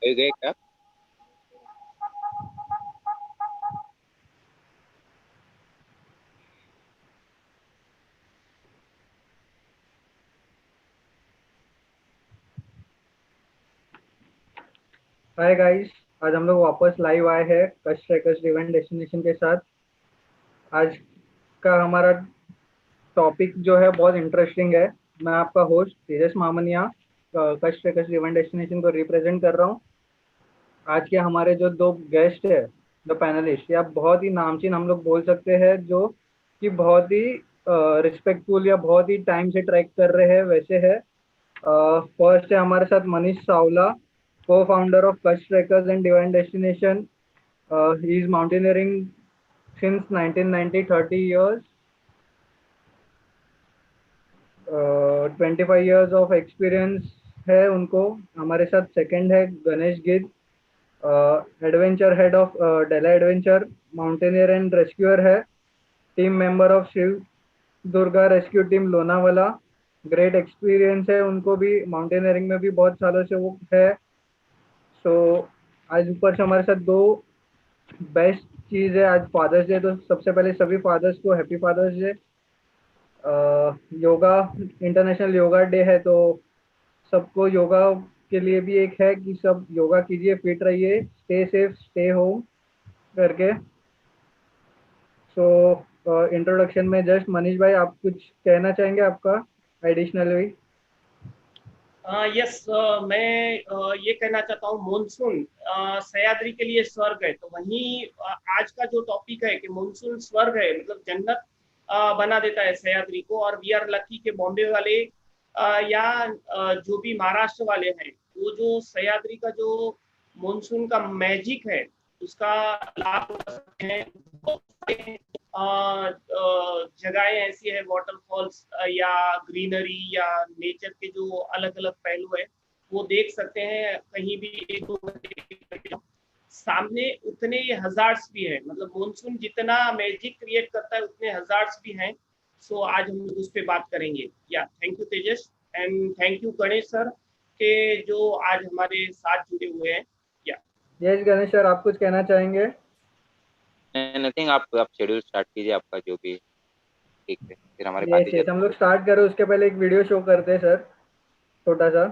Live गए क्या? Hi guys. आज हम लोग वापस लाइव आए हैं कश ट्रैकर्स इवेंट डेस्टिनेशन के साथ। आज का हमारा टॉपिक जो है बहुत इंटरेस्टिंग है। मैं आपका होस्ट तेजस मामनिया कश ट्रैकर्स इवेंट डेस्टिनेशन को रिप्रेजेंट कर रहा हूँ। आज के हमारे जो दो गेस्ट है, दो पैनलिस्ट, या बहुत ही नामचीन हम लोग बोल सकते हैं, जो कि बहुत ही रिस्पेक्टफुल या बहुत ही टाइम से ट्रैक कर रहे हैं वैसे है। फर्स्ट है हमारे साथ Manish Sawla, co founder of कश trekkers and divine destination. He is mountaineering since 1990, 30 years, 25 years of experience है उनको। हमारे साथ सेकंड है Ganesh Gid, adventure head of Della adventure, mountaineer and rescuer है, team member of Shiv Durga rescue team Lonavala. Great experience है उनको भी, माउंटेनियरिंग में भी बहुत सालों से वो है। सो आज ऊपर से हमारे साथ दो बेस्ट चीज़ है। आज फादर्स डे, तो सबसे पहले सभी फादर्स को happy fathers day. Yoga, international yoga day है, तो सबको योगा के लिए भी एक है कि सब योगा कीजिए, फिट रहिए, स्टे सेफ, स्टे होम करके। सो इंट्रोडक्शन में जस्ट मनीष भाई, आप कुछ कहना चाहेंगे आपका एडिशनली? यस, मैं ये कहना चाहता हूँ मानसून सह्याद्री के लिए स्वर्ग है। तो वहीं आज का जो टॉपिक है कि मानसून स्वर्ग है, मतलब जन्नत बना देता है सह्याद्री को। और वी आर लकी के बॉम्बे वाले या जो भी महाराष्ट्र वाले हैं, वो जो सह्याद्री का जो मानसून का मैजिक है उसका लाभ उठा सकते हैं। बहुत सारे जगहें ऐसी है, वाटरफॉल्स या ग्रीनरी या नेचर के जो अलग अलग पहलू है वो देख सकते हैं कहीं भी एक दो घंटे सामने। उतने ये हजार्ड्स भी है, मतलब मानसून जितना मैजिक क्रिएट करता है उतने हजार्ड्स भी हैं। सो आज हम लोग उस पर बात करेंगे। या thank you Tejas, and thank you Ganesh sir के जो आज हमारे साथ जुड़े हुए हैं। या यस गणेश सर, आप कुछ कहना चाहेंगे? नथिंग, आप शेड्यूल स्टार्ट कीजिए आपका जो भी। ठीक है, फिर हमारी बातें यस यस, हम चलती लोग स्टार्ट करें उसके पहले एक वीडियो शो करते हैं सर, छोटा सा।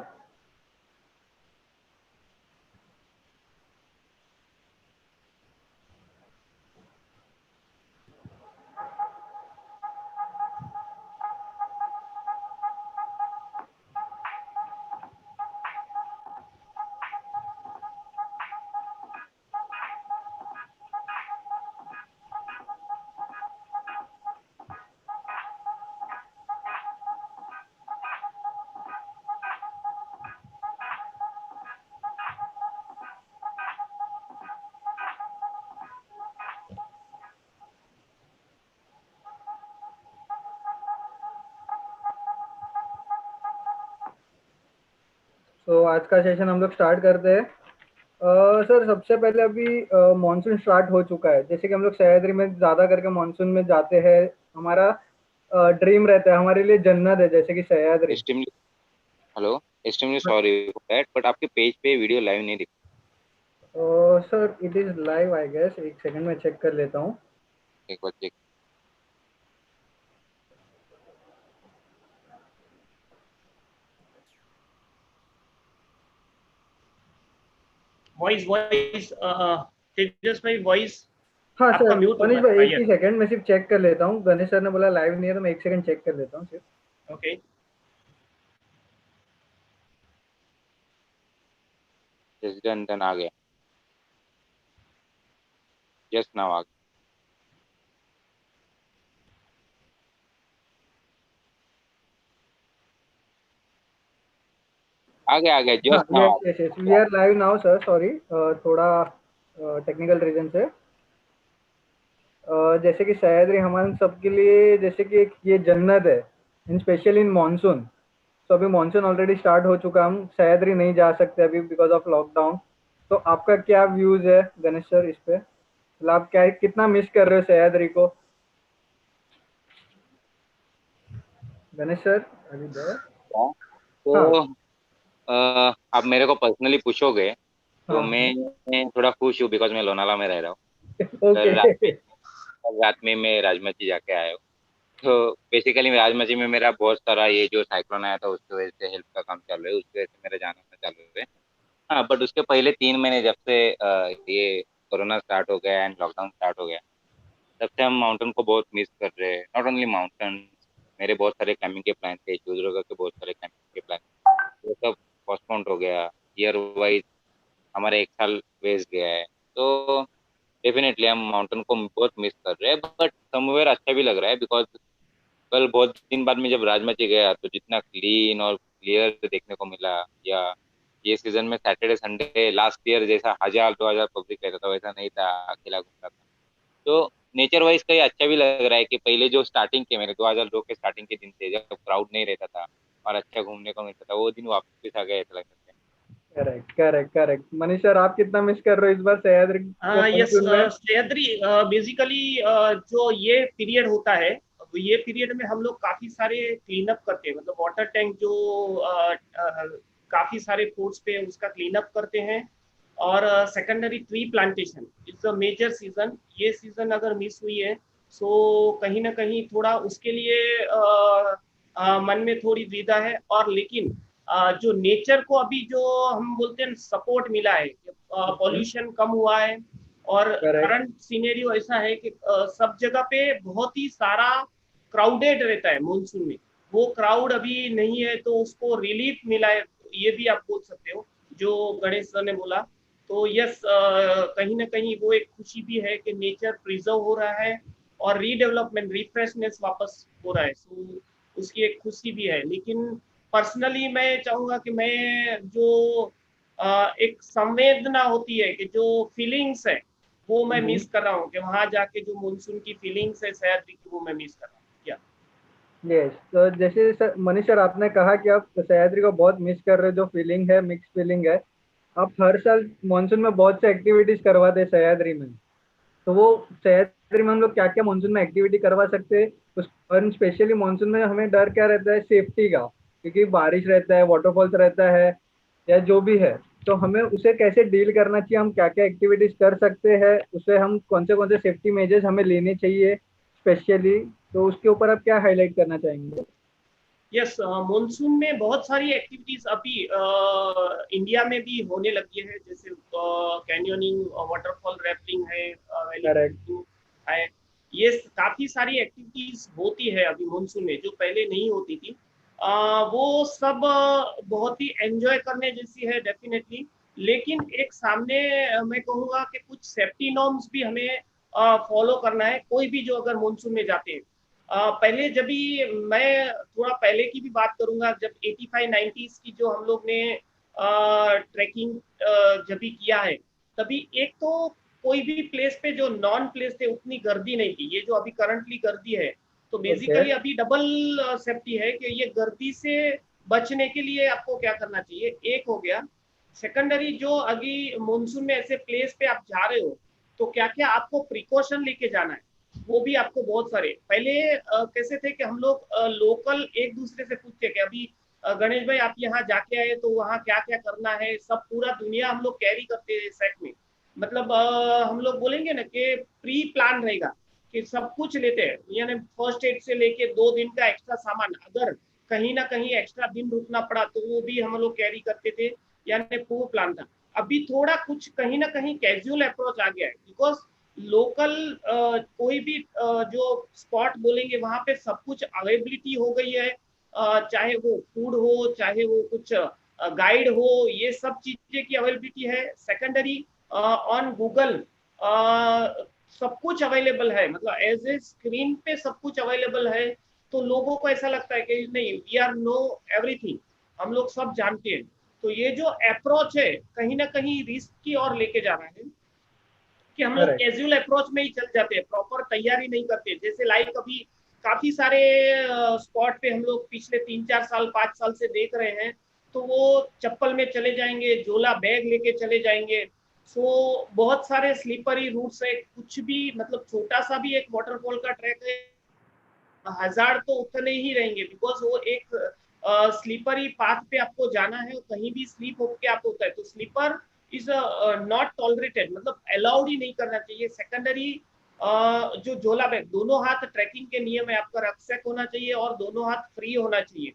तो आज का सेशन हम लोग स्टार्ट करते हैं। सर, सबसे पहले अभी मानसून स्टार्ट हो चुका है, जैसे कि हम लोग सह्याद्री में ज़्यादा करके मानसून में जाते हैं। हमारा ड्रीम रहता है, हमारे लिए जन्नत है जैसे कि Sahyadri. Extremely hello, extremely sorry for that, but आपके पेज पे वीडियो लाइव नहीं दिख। Sir, it is live I guess, एक सेकंड में चेक कर लेता हूँ। एक बार चेक। वॉइस वॉइस तेजस भाई, वॉइस हाँ आपका सर, म्यूट मनीष हुआ भाई है। एक ही सेकंड, मैं सिर्फ चेक कर लेता हूँ। गणेश सर ने बोला लाइव नहीं है, तो मैं एक सेकंड चेक कर लेता हूँ सिर्फ। ओके, जस्ट डन डन आ गया। जस्ट नाउ आ आ गया हाँ, जस्ट नाउ यस आ yes yes, we are live now sir. Sorry, थोड़ा टेक्निकल रीजन से। जैसे कि सह्याद्री हमारे सबके लिए जैसे कि एक ये जन्नत है, इन स्पेशल इन मानसून। तो अभी मानसून ऑलरेडी स्टार्ट हो चुका, हम सह्याद्री नहीं जा सकते अभी बिकॉज ऑफ लॉकडाउन। तो आपका क्या व्यूज है गणेश सर इस पे? मतलब आप क्या, कितना मिस कर रहे हो सह्याद्री को? गणेश सर, अभी देर? गया। हाँ। तो आप मेरे को पर्सनली पूछोगे तो हाँ। मैं थोड़ा खुश हूँ बिकॉज मैं लोनावाला में रह रहा हूँ। ओके। कल रात में मैं राजमाची जाके आया हूँ। तो बेसिकली राजमाची में मेरा बहुत सारा ये जो साइक्लोन आया था उसकी वजह से हेल्प का काम चालू है, उसकी वजह से मेरा जाना आना चालू है। हाँ बट उसके पहले 3 महीने जब से ये कोरोना स्टार्ट हो गया एंड लॉकडाउन स्टार्ट हो गया, तब से हम माउंटेन को बहुत मिस कर रहे हैं। नॉट ओनली माउंटेन, मेरे बहुत सारे क्लाइंबिंग के प्लान थे, चित्रदुर्ग के बहुत सारे क्लाइंबिंग के प्लान, वो सब पोस्टपोन्ड हो गया। ईयर वाइज हमारा 1 साल वेस्ट गया है। तो डेफिनेटली हम माउंटेन को बहुत मिस कर रहे हैं, बट समवेयर अच्छा भी लग रहा है बिकॉज कल बहुत दिन बाद में जब राजमाची गया तो जितना क्लीन और क्लियर देखने को मिला, या ये सीजन में सैटरडे संडे लास्ट ईयर जैसा 1,000 2,000 पब्लिक रहता था वैसा नहीं था, अकेला घूमता था। तो नेचर वाइज कहीं अच्छा भी लग रहा है कि पहले जो स्टार्टिंग के मेरे 2002 के स्टार्टिंग के दिन थे जब क्राउड नहीं रहता था और अच्छा घूमने को मिलता था, वो दिन वापस आ गए ऐसा लगता है। Correct correct correct. Manish sir, आप कितना मिस कर रहे हो इस बार सह्याद्री को यस मानसून में? सह्याद्री बेसिकली जो ये पीरियड होता है, ये पीरियड में हम लोग काफी सारे क्लीन अप करते हैं, मतलब वाटर टैंक जो काफी सारे पोर्ट्स पे उसका क्लीन अप करते हैं। और secondary tree plantation it's a major season. ये सीजन अगर मिस हुई है सो कहीं ना कहीं थोड़ा उसके लिए मन में थोड़ी द्विधा है। और लेकिन जो नेचर को अभी जो हम बोलते हैं सपोर्ट मिला है, पॉल्यूशन कम हुआ है, और करेक्ट। करंट सिनेरियो ऐसा है कि सब जगह पे बहुत ही सारा क्राउडेड रहता है मॉनसून में। वो क्राउड अभी नहीं है तो उसको रिलीफ मिला है, ये भी आप बोल सकते हो जो गणेश सर ने बोला। तो यस, कहीं ना कहीं वो एक खुशी भी है कि नेचर प्रिजर्व हो रहा है और रीडेवलपमेंट रिफ्रेशनेस वापस हो रहा है। सो उसकी एक खुशी भी है। लेकिन पर्सनली मैं चाहूंगा कि मैं जो एक संवेदना होती है कि जो फीलिंग्स है वो मैं मिस कर रहा हूँ, कि वहां जाके जो मानसून की फीलिंग्स है सह्याद्री की वो मैं मिस कर रहा हूँ क्या। यस, तो जैसे सर मनीष सर आपने कहा कि आप सह्याद्री को बहुत मिस कर रहे हो, जो फीलिंग है मिक्स फीलिंग है। आप हर साल मानसून में बहुत से एक्टिविटीज करवाते हैं सह्याद्री में। तो वो सह्याद्री में हम लोग क्या क्या मानसून में एक्टिविटी करवा सकते हैं उस, और स्पेशली मानसून में हमें डर क्या रहता है सेफ्टी का, क्योंकि बारिश रहता है, वाटरफॉल्स रहता है, या जो भी है। तो हमें उसे कैसे डील करना चाहिए, हम क्या क्या एक्टिविटीज कर सकते हैं, उसे हम कौन से सेफ्टी मेजर्स हमें लेने चाहिए स्पेशली, तो उसके ऊपर आप क्या हाईलाइट करना चाहेंगे? यस, मॉनसून में बहुत सारी एक्टिविटीज अभी इंडिया में भी होने लगी है, जैसे कैन्योनिंग, वाटरफॉल रैफ्टिंग है, वैली करेक्ट। क्रूजिंग है। ये काफी सारी एक्टिविटीज होती है अभी मॉनसून में जो पहले नहीं होती थी। वो सब बहुत ही एंजॉय करने जैसी है डेफिनेटली। लेकिन एक सामने मैं कहूँगा कि कुछ सेफ्टी नॉर्म्स भी हमें फॉलो करना है, कोई भी जो अगर मॉनसून में जाते हैं। पहले जब भी मैं थोड़ा पहले की भी बात करूंगा, जब 85-90s की जो हम लोग ने ट्रैकिंग जब भी किया है, तभी एक तो कोई भी प्लेस पे जो नॉन प्लेस थे उतनी गर्दी नहीं थी, ये जो अभी करंटली गर्दी है। तो ओके। बेसिकली अभी डबल सेफ्टी है कि ये गर्दी से बचने के लिए आपको क्या करना चाहिए, एक हो गया। सेकेंडरी जो अभी मानसून में ऐसे प्लेस पे आप जा रहे हो तो क्या क्या आपको प्रिकॉशन लेके जाना है, वो भी आपको बहुत सारे। पहले कैसे थे कि हम लोग लोकल एक दूसरे से पूछते कि अभी गणेश भाई आप यहाँ जाके आए तो वहाँ क्या क्या करना है, सब पूरा दुनिया हम लोग कैरी करते हैं सेट में। मतलब हम लोग बोलेंगे ना कि प्री प्लान रहेगा, कि सब कुछ लेते हैं, यानी फर्स्ट एड से लेके 2 दिन का एक्स्ट्रा सामान, अगर कहीं ना कहीं एक्स्ट्रा दिन रुकना पड़ा तो वो भी हम लोग कैरी करते थे, यानी पूरा प्लान था। अभी थोड़ा कुछ कहीं ना कहीं कैजुअल अप्रोच आ गया है, बिकॉज लोकल कोई भी जो स्पॉट बोलेंगे वहां पे सब कुछ अवेलेबिलिटी हो गई है। चाहे वो फूड हो, चाहे वो कुछ गाइड हो, ये सब चीजें की अवेलेबिलिटी है। सेकेंडरी ऑन गूगल सब कुछ अवेलेबल है, मतलब एज ए स्क्रीन पे सब कुछ अवेलेबल है। तो लोगों को ऐसा लगता है कि नहीं, वी आर नो एवरीथिंग, हम लोग सब जानते हैं। तो ये जो अप्रोच है कहीं ना कहीं रिस्क की ओर लेके जा रहा है, कि हम लोग करेक्ट। कैजुअल अप्रोच में ही चल जाते हैं, प्रॉपर तैयारी नहीं करते। जैसे लाइक अभी काफी सारे स्पॉट पे हम लोग पिछले 3-4 साल 5 साल से देख रहे हैं, तो वो चप्पल में चले जाएंगे, झोला बैग लेके चले जाएंगे। सो बहुत सारे स्लीपरी रूट्स है, कुछ भी मतलब छोटा सा भी एक वाटरफॉल का ट्रैक है, हजार तो उतने ही रहेंगे, बिकॉज वो एक स्लीपरी पाथ पे आपको जाना है, कहीं भी स्लीप होके आप होता है। तो स्लीपर इज नॉट टॉलरेटेड, मतलब अलाउड ही नहीं करना चाहिए। सेकेंडरी जो झोला बैग, दोनों हाथ ट्रैकिंग के नियम है, आपका रक्सैक होना चाहिए और दोनों हाथ फ्री होना चाहिए।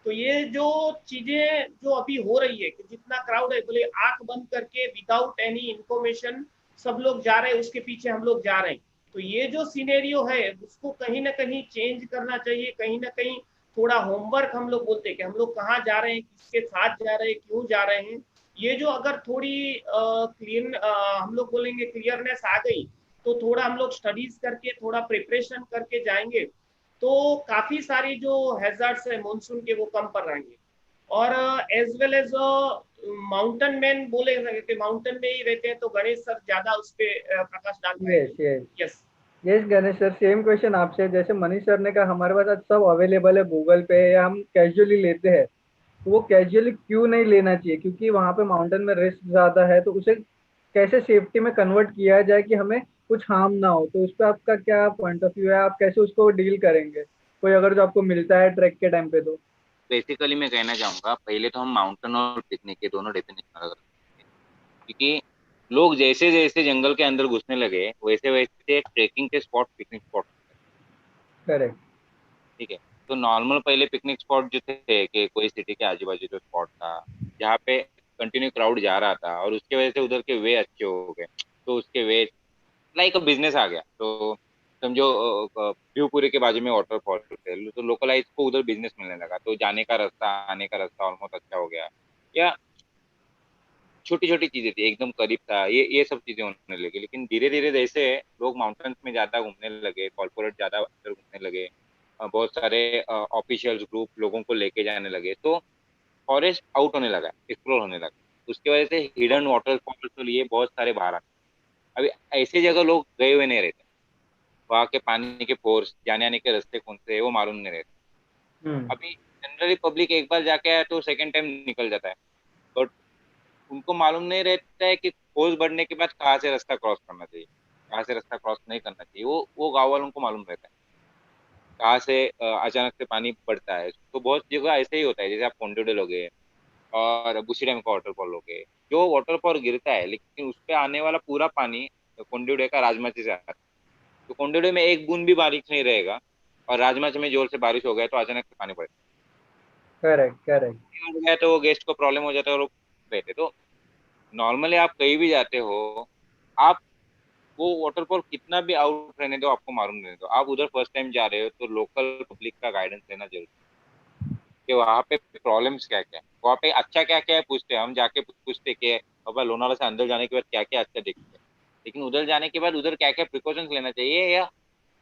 तो ये जो चीजें जो अभी हो रही है कि जितना क्राउड है, बोले आंख बंद करके विदाउट एनी इंफॉर्मेशन सब लोग जा रहे हैं, उसके पीछे हम लोग जा रहे हैं। तो ये जो सिनेरियो है उसको कहीं ना कहीं चेंज करना चाहिए। कहीं ना कहीं थोड़ा होमवर्क, हम लोग बोलते हैं कि हम लोग कहाँ जा रहे हैं, किसके साथ जा रहे हैं, क्यों जा रहे हैं, ये जो अगर थोड़ी क्लीन हम लोग बोलेंगे क्लियरनेस आ गई, तो थोड़ा हम लोग स्टडीज करके थोड़ा प्रिपरेशन करके जाएंगे, तो काफी सारी जो हैजर्ड्स है मानसून के वो कम पर रहेंगे। और as well as mountain man बोले कि माउंटेन में ही रहते हैं, तो गणेश सर ज्यादा उस पर प्रकाश डाल यस पाएंगे। Yes yes. Yes Ganesh sir, same question आपसे। जैसे मनीष सर ने कहा हमारे पास आज सब अवेलेबल है गूगल पे, या हम कैजुअली लेते हैं, तो वो कैजुअली क्यों नहीं लेना चाहिए? क्योंकि वहाँ पे माउंटेन में रिस्क ज़्यादा है, तो उसे कैसे सेफ्टी में कन्वर्ट किया जाए कि हमें कुछ हार्म ना हो? तो उस पर आपका क्या पॉइंट ऑफ व्यू है? आप कैसे उसको डील करेंगे, कोई अगर जो आपको मिलता है ट्रैक के टाइम पे तो? बेसिकली मैं कहना चाहूंगा, पहले तो हम माउंटेन और पिकनिक के दोनों डेफिनेशन अलग रखें। क्योंकि लोग जैसे जैसे जंगल के अंदर घुसने लगे, वैसे वैसे ट्रेकिंग के स्पॉट पिकनिक स्पॉट, करेक्ट। ठीक है। तो नॉर्मल पहले पिकनिक स्पॉट जो थे कि कोई सिटी के आजू बाजू जो स्पॉट था जहाँ पे कंटिन्यू क्राउड जा रहा था, और उसके वजह से उधर के वे अच्छे हो गए, तो उसके वे लाइक अ बिजनेस आ गया। तो समझो व्यूपुरी के बाजू में वाटरफॉल थे, तो लोकलाइज को उधर बिजनेस मिलने लगा, तो जाने का रास्ता आने का रास्ता ऑलमोस्ट अच्छा हो गया। या छोटी छोटी चीजें थी, एकदम करीब था, ये सब चीजें होने लगी। लेकिन धीरे धीरे जैसे लोग माउंटेन्स में ज्यादा घूमने लगे, कॉर्पोरेट ज्यादा अंदर घूमने लगे, बहुत सारे ऑफिशियल ग्रुप लोगों को लेके जाने लगे, तो फॉरेस्ट आउट होने लगा, एक्सप्लोर होने लगा। उसकी वजह से हिडन वाटरफॉल के लिए बहुत सारे बाहर आते। अभी ऐसी जगह लोग गए हुए नहीं रहते, वहाँ के पानी के फोर्स, जाने आने के रास्ते कौन से है वो मालूम नहीं रहते। हम्म। अभी जनरली पब्लिक एक बार जाके आया तो सेकंड टाइम निकल जाता है, बट उनको मालूम नहीं रहता है कि फोर्स बढ़ने के बाद कहाँ से रास्ता क्रॉस करना चाहिए, कहाँ से रास्ता क्रॉस नहीं करना चाहिए। वो गाँव वालों को मालूम रहता है कहाँ से अचानक से पानी बढ़ता है। तो बहुत जगह ऐसे ही होता है, जैसे आप कोंडोडे लोगे और बुशी डैम का वाटरफॉल लोगे, जो वाटरफॉल गिरता है लेकिन उस पे आने वाला पूरा पानी कोंडोडे का राजमाची से आता है। तो कोंडोडे में एक बूंद भी बारिश नहीं रहेगा, और राजमाची में जोर से बारिश हो गया तो अचानक से पानी पड़ेगा, करेक्ट करेक्ट। हो गया तो गेस्ट को प्रॉब्लम हो जाता है और वो बैठे। तो नॉर्मली आप कहीं भी जाते हो, आप वो वाटरफॉल कितना भी आउट रहने दो, आपको मालूम रहने दो, आप उधर फर्स्ट टाइम जा रहे हो तो लोकल पब्लिक का गाइडेंस लेना जरूरी है कि वहाँ पे प्रॉब्लम्स क्या क्या है, वहाँ पे अच्छा क्या क्या है पूछते हैं। हम जाके पूछते हैं कि बाबा लोनावाला से अंदर जाने के बाद क्या क्या अच्छा दिखता है, लेकिन उधर जाने के बाद उधर क्या क्या प्रिकॉशंस लेना चाहिए, या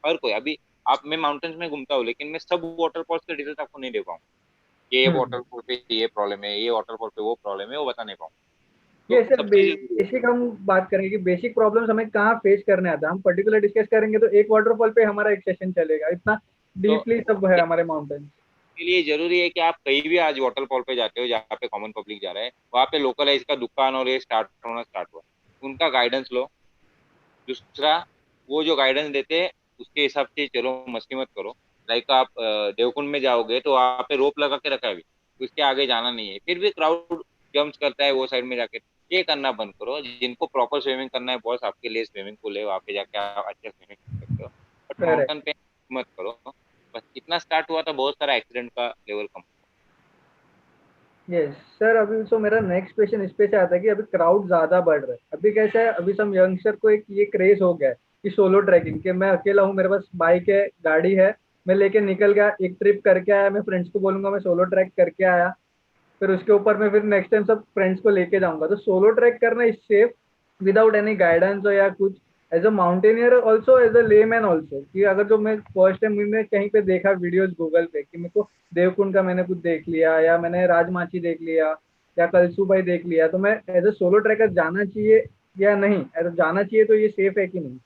हर कोई। अभी आप, मैं माउंटेन्स में घूमता हूँ लेकिन मैं सब वाटरफॉल्स के डिटेल्स आपको नहीं दे पाऊँ, ये हम्म। वाटरफॉल पे ये प्रॉब्लम है, ये वाटरफॉल पे वो प्रॉब्लम है, वो बता नहीं पाऊँ। ये तो सर सब चीजें जरूरी है। बेसिक हम बात करेंगे कि बेसिक प्रॉब्लम्स हमें कहाँ फेस करने आता है, हम पर्टिकुलर डिस्कस करेंगे तो एक वाटरफॉल पे हमारा एक सेशन चलेगा, इतना तो डीपली सब है हमारे माउंटेन। के लिए जरूरी है कि आप कहीं भी आज वाटरफॉल पे जाते हो जहाँ पे कॉमन पब्लिक जा रहा है, वहाँ पे लोकलाइज का दुकान और ये स्टार्ट होना स्टार्ट हुआ, उनका गाइडेंस लो। दूसरा, वो जो गाइडेंस देते हैं उसके हिसाब से चलो, मस्ती मत करो। लाइक आप देवकुंड में जाओगे तो वहाँ पे रोप लगा के रखा है अभी, उसके आगे जाना नहीं है, फिर भी क्राउड जम्प्स करता है वो साइड में जाके। ये करना बंद करो। जिनको प्रॉपर स्विमिंग करना है, बॉस आपके लिए स्विमिंग पूल है, वहाँ पे जाके आप अच्छे स्विमिंग कर सकते हो, बट करेक्ट। माउंटेन पे मत करो। बस इतना स्टार्ट हुआ था, बहुत सारा एक्सीडेंट का लेवल कम। यस सर, अभी तो मेरा नेक्स्ट क्वेश्चन इस पे से आता है कि अभी क्राउड ज्यादा बढ़ रहा है। अभी कैसा है, अभी सब यंगस्टर को एक ये क्रेज हो गया है कि सोलो ट्रैकिंग, कि मैं अकेला हूँ, मेरे पास बाइक है, गाड़ी है, मैं लेके निकल गया, एक ट्रिप करके आया, मैं फ्रेंड्स को बोलूंगा मैं सोलो ट्रैक करके आया, फिर उसके ऊपर मैं फिर नेक्स्ट टाइम सब फ्रेंड्स को लेके जाऊंगा। तो सोलो ट्रैक करना is safe without any guidance हो या कुछ? As a mountaineer also, as a layman also, कि अगर जो मैं फर्स्ट टाइम मैंने कहीं पे देखा वीडियोस गूगल पे कि मेरे को देवकुंड का मैंने कुछ देख लिया, या मैंने राजमाची देख लिया, या कलसूबाई देख लिया, तो मैं एज अ सोलो ट्रैकर जाना चाहिए या नहीं? अगर जाना चाहिए तो ये सेफ है कि नहीं?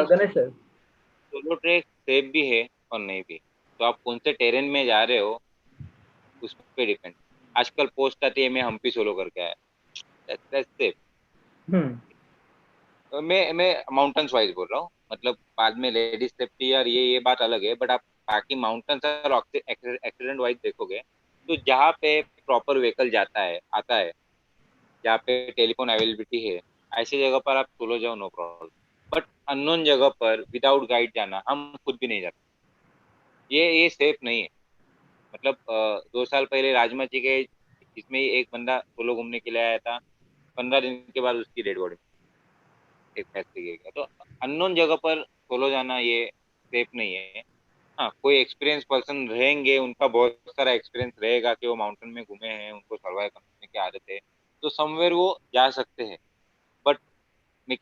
Ganesh sir. Solo trek safe भी है और नहीं भी, तो आप कौन से टेरेन में जा रहे हो उस पर डिपेंड। आजकल पोस्ट आती है मैं हम्पी सोलो करके आया, दैट्स सेफ। हम्म। मैं माउंटेन्स वाइज बोल रहा हूँ, मतलब बाद में लेडीज सेफ्टी और ये बात अलग है, बट आप बाकी माउंटेन्स और एक्सीडेंट वाइज देखोगे तो जहाँ पे प्रॉपर व्हीकल जाता है आता है, जहाँ पे टेलीफोन अवेलेबिलिटी है, ऐसी जगह पर आप सोलो जाओ, नो प्रॉब्लम। बट अननोन जगह पर विदाउट गाइड जाना, हम खुद भी नहीं जाते, ये सेफ नहीं है। मतलब 2 साल पहले राजमा जी के इसमें ही एक बंदा सोलो घूमने के लिए आया था, 15 दिन के बाद उसकी डेड बॉडी एक फैक्ट्री गया। तो अननोन जगह पर सोलो जाना ये सेफ नहीं है। हाँ, कोई एक्सपीरियंस पर्सन रहेंगे, उनका बहुत सारा एक्सपीरियंस रहेगा कि वो माउंटेन में घूमे हैं, उनको सर्वाइव करने की आदत है, तो समवेयर वो जा सकते हैं। बट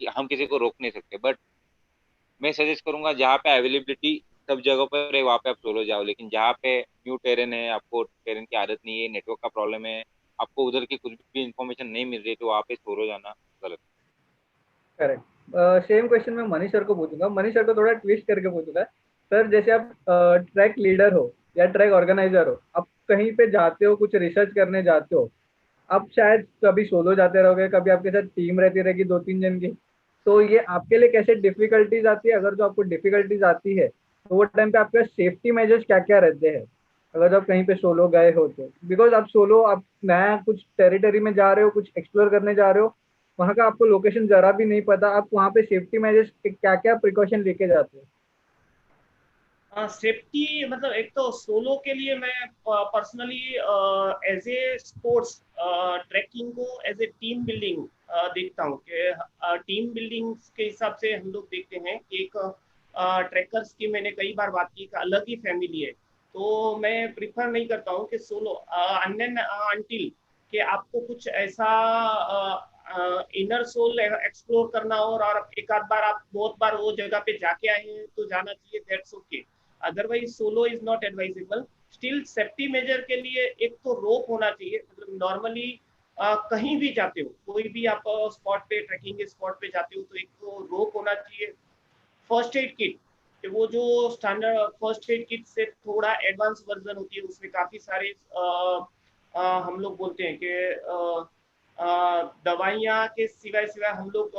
हम किसी को रोक नहीं सकते। बट मैं सजेस्ट करूंगा जहाँ पे अवेलेबिलिटी सब जगह पर है वहाँ पे आप सोलो जाओ। लेकिन जहाँ पे न्यू टेरेन है, आपको टेरेन की आदत नहीं है, नेटवर्क का प्रॉब्लम है, आपको उधर की कुछ भी इन्फॉर्मेशन नहीं मिल रही है, तो वहाँ पे सोलो जाना गलत। करेक्ट। सेम क्वेश्चन मैं मनीष सर को पूछूंगा, मनीष सर को थोड़ा ट्विस्ट करके पूछूंगा। सर जैसे आप ट्रैक लीडर हो या ट्रैक ऑर्गेनाइजर हो, आप कहीं पे जाते हो, कुछ रिसर्च करने जाते हो, आप शायद कभी सोलो जाते रहोगे, कभी आपके साथ टीम रहती रहेगी 2-3 जन की। तो ये आपके लिए कैसे डिफिकल्टीज आती है? अगर जो आपको डिफिकल्टीज आती है तो वो टाइम पे आपके सेफ्टी मेजर्स क्या क्या रहते हैं अगर जो आप कहीं पे सोलो गए हो तो? बिकॉज आप सोलो, आप नया कुछ टेरिटरी में जा रहे हो, कुछ एक्सप्लोर करने जा रहे हो, वहाँ का आपको लोकेशन जरा भी नहीं पता, आप वहाँ पे सेफ्टी मेजर्स क्या क्या प्रिकॉशन लेके जाते हो? सेफ्टी मतलब एक तो सोलो के लिए मैं personally as a sports trekking को एज ए टीम बिल्डिंग देखता हूँ कि टीम बिल्डिंग के हिसाब से हम लोग देखते हैं कि एक ट्रैकर्स की मैंने कई बार बात की, एक अलग ही फैमिली है। तो मैं प्रिफर नहीं करता हूँ कि सोलो अनटिल कि आपको कुछ ऐसा इनर सोल एक्सप्लोर करना हो और एक आध बार आप बहुत बार वो जगह पे जाके आए हैं तो जाना चाहिए, that's okay. Otherwise solo is not advisable. Still safety major के लिए एक तो रोप होना चाहिए। मतलब नॉर्मली कहीं भी जाते हो, कोई भी आप स्पॉट पे ट्रैकिंग स्पॉट पे जाते हो तो एक तो रोप होना चाहिए। फर्स्ट एड किट, वो जो स्टैंडर्ड फर्स्ट एड किट से थोड़ा एडवांस वर्जन होती है, उसमें काफी सारे हम लोग बोलते हैं कि दवाइयाँ के सिवाय सिवाय हम लोग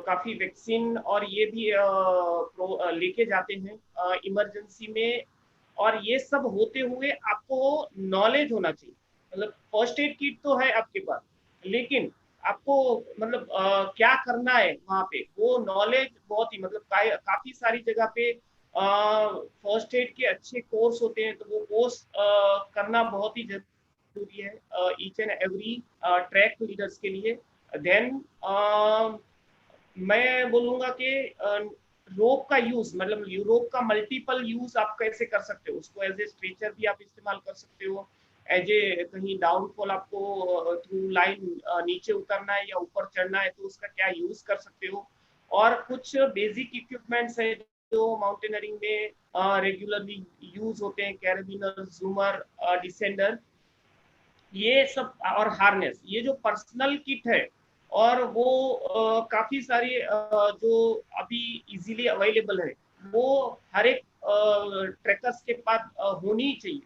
काफी वैक्सीन और ये भी लेके जाते हैं इमरजेंसी में। और ये सब होते हुए आपको नॉलेज होना चाहिए। मतलब फर्स्ट एड किट तो है आपके पास, लेकिन आपको मतलब क्या करना है वहां पे वो नॉलेज बहुत ही मतलब काफी सारी जगह पे फर्स्ट एड के अच्छे कोर्स होते हैं, तो वो कोर्स करना बहुत ही जरूरी है each and every track leaders के लिए। देन मैं बोलूंगा कि रोप का यूज, मतलब यूरोप का मल्टीपल यूज आप कैसे कर सकते हो, उसको एज ए स्ट्रेचर भी आप इस्तेमाल कर सकते हो, एज ए कहीं डाउनफॉल आपको थ्रू लाइन नीचे उतरना है या ऊपर चढ़ना है तो उसका क्या यूज कर सकते हो। और कुछ बेसिक इक्विपमेंट्स है जो माउंटेनरिंग में रेगुलरली यूज होते हैं, कैरेबिनर, जूमर, डिसेंडर, ये सब, और हार्नेस, ये जो पर्सनल किट है। और वो काफी सारी जो अभी इजीली अवेलेबल है, वो हर एक ट्रैकर्स के पास होनी चाहिए।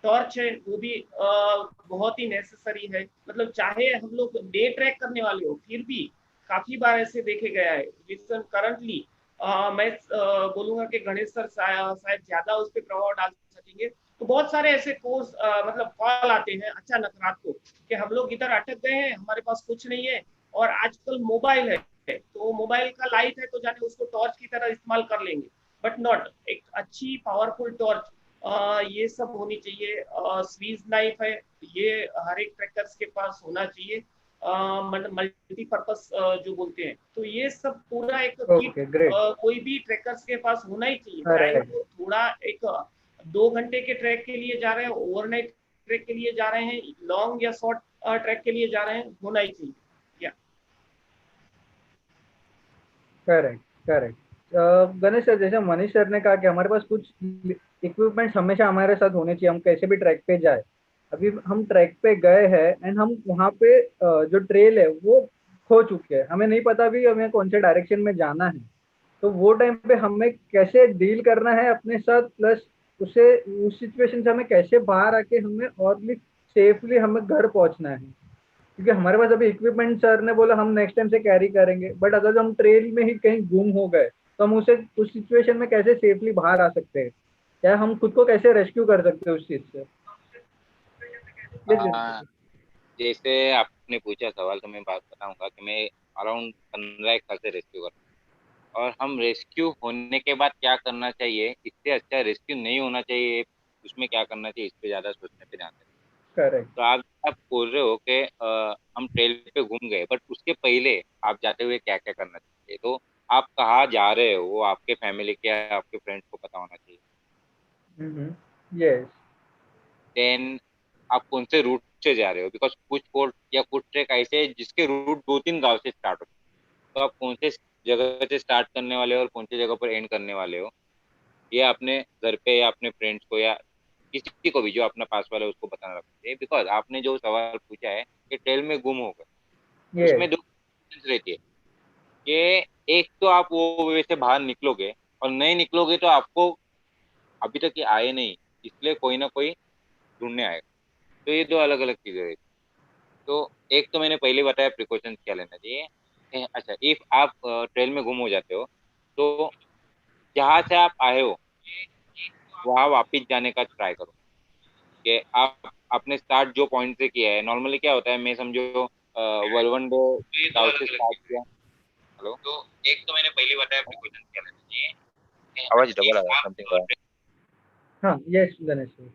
टॉर्च है वो भी बहुत ही नेसेसरी है। मतलब चाहे हम लोग डे ट्रैक करने वाले हो, फिर भी काफी बार ऐसे देखे गया है रिसेंट करंटली। मैं बोलूंगा कि गणेश सर शायद ज्यादा उस पर प्रभाव डाल सकेंगे। तो बहुत सारे ऐसे कोर्स मतलब कॉल आते हैं अचानक रात को कि हम लोग इधर अटक गए हैं, हमारे पास कुछ नहीं है, और आजकल मोबाइल है तो मोबाइल का लाइट है तो जाने उसको टॉर्च की तरह इस्तेमाल कर लेंगे। बट नॉट, एक अच्छी पावरफुल टॉर्च ये सब होनी चाहिए। स्वीज नाइफ है, ये हर एक ट्रैकर्स के पास होना चाहिए। मल्टीपर्पस जो बोलते हैं, तो ये सब पूरा एक किट ओके, ग्रेट। कोई भी ट्रैकर्स के पास होना ही चाहिए, चाहे करेक्ट। वो थोड़ा एक 2 घंटे के ट्रैक के लिए जा रहे हैं, ओवरनाइट ट्रैक के लिए जा रहे हैं, लॉन्ग या शॉर्ट ट्रैक के लिए जा रहे हैं, होना ही चाहिए। या करेक्ट। करेक्ट। गणेश सर, जैसे मनीष सर ने कहा कि हमारे पास कुछ इक्विपमेंट्स हमेशा हमारे साथ होने चाहिए, हम कैसे भी ट्रैक पे जाए। अभी हम ट्रैक पे गए हैं एंड हम वहाँ पे जो ट्रेल है वो खो चुके हैं, हमें नहीं पता भी हमें कौन से डायरेक्शन में जाना है। तो वो टाइम पे हमें कैसे डील करना है अपने साथ, प्लस उसे उस सिचुएशन से हमें कैसे बाहर आके हमें और भी सेफली हमें घर पहुंचना है। क्योंकि हमारे पास अभी इक्विपमेंट सर ने बोला हम नेक्स्ट टाइम से कैरी करेंगे, बट अगर हम ट्रेल में ही कहीं गुम हो गए तो हम उसे उस सिचुएशन में कैसे सेफली बाहर आ सकते हैं, या हम खुद को कैसे रेस्क्यू कर सकते हैं उस चीज से? प्लीज। जैसे आप आपने पूछा सवाल तो मैं बात बताऊंगा कि मैं अराउंड 15 एक साल से रेस्क्यू कर रहा हूँ। और हम रेस्क्यू होने के बाद क्या करना चाहिए, इससे अच्छा रेस्क्यू नहीं होना चाहिए उसमें क्या करना चाहिए, इस पे ज्यादा सोचने पे ध्यान दें। करेक्ट। तो आप बोल रहे हो कि हम ट्रेल पे घूम गए, बट उसके पहले आप जाते हुए क्या क्या करना चाहिए, तो आप कहाँ जा रहे हो वो आपके फैमिली के या आपके फ्रेंड्स को पता होना चाहिए। यस। देन आप कौन से रूट से जा रहे हो, बिकॉज कुछ कोर्ट या कुछ ट्रैक ऐसे हैं जिसके रूट 2-3 गांव से स्टार्ट होते हैं। तो आप कौन से जगह से स्टार्ट करने वाले हो और कौन सी जगह पर एंड करने वाले हो, ये अपने घर पे या अपने फ्रेंड्स को या किसी को भी जो अपना पास वाला है उसको बताना रखना चाहिए। बिकॉज आपने जो सवाल पूछा है कि ट्रेल में गुम हो गए, यस। उसमें दो options रहती है कि एक तो आप वो वे से बाहर निकलोगे, और नहीं निकलोगे तो आपको अभी तक ये आए नहीं, इसलिए कोई ना कोई ढूंढने आएगा। तो ये दो अलग अलग चीजें रहती हैं। तो एक तो मैंने पहले बताया प्रिकॉशंस क्या लेना चाहिए। अच्छा, इफ आप ट्रेल में गुम हो जाते हो, तो जहाँ से आप आए हो वहाँ वापिस जाने का ट्राई करो। कि आप आपने स्टार्ट जो पॉइंट से किया है, नॉर्मली क्या होता है, मैं समझो वलवंडे तो ये दो गांव से अलग अलग स्टार्ट चीजें। किया। हेलो, तो एक तो मैंने पहले बताया प्रिकॉशंस क्या लेना चाहिए। आवाज डबल आ इफ रहा है, आप समथिंग। हाँ, यस गणेश जी।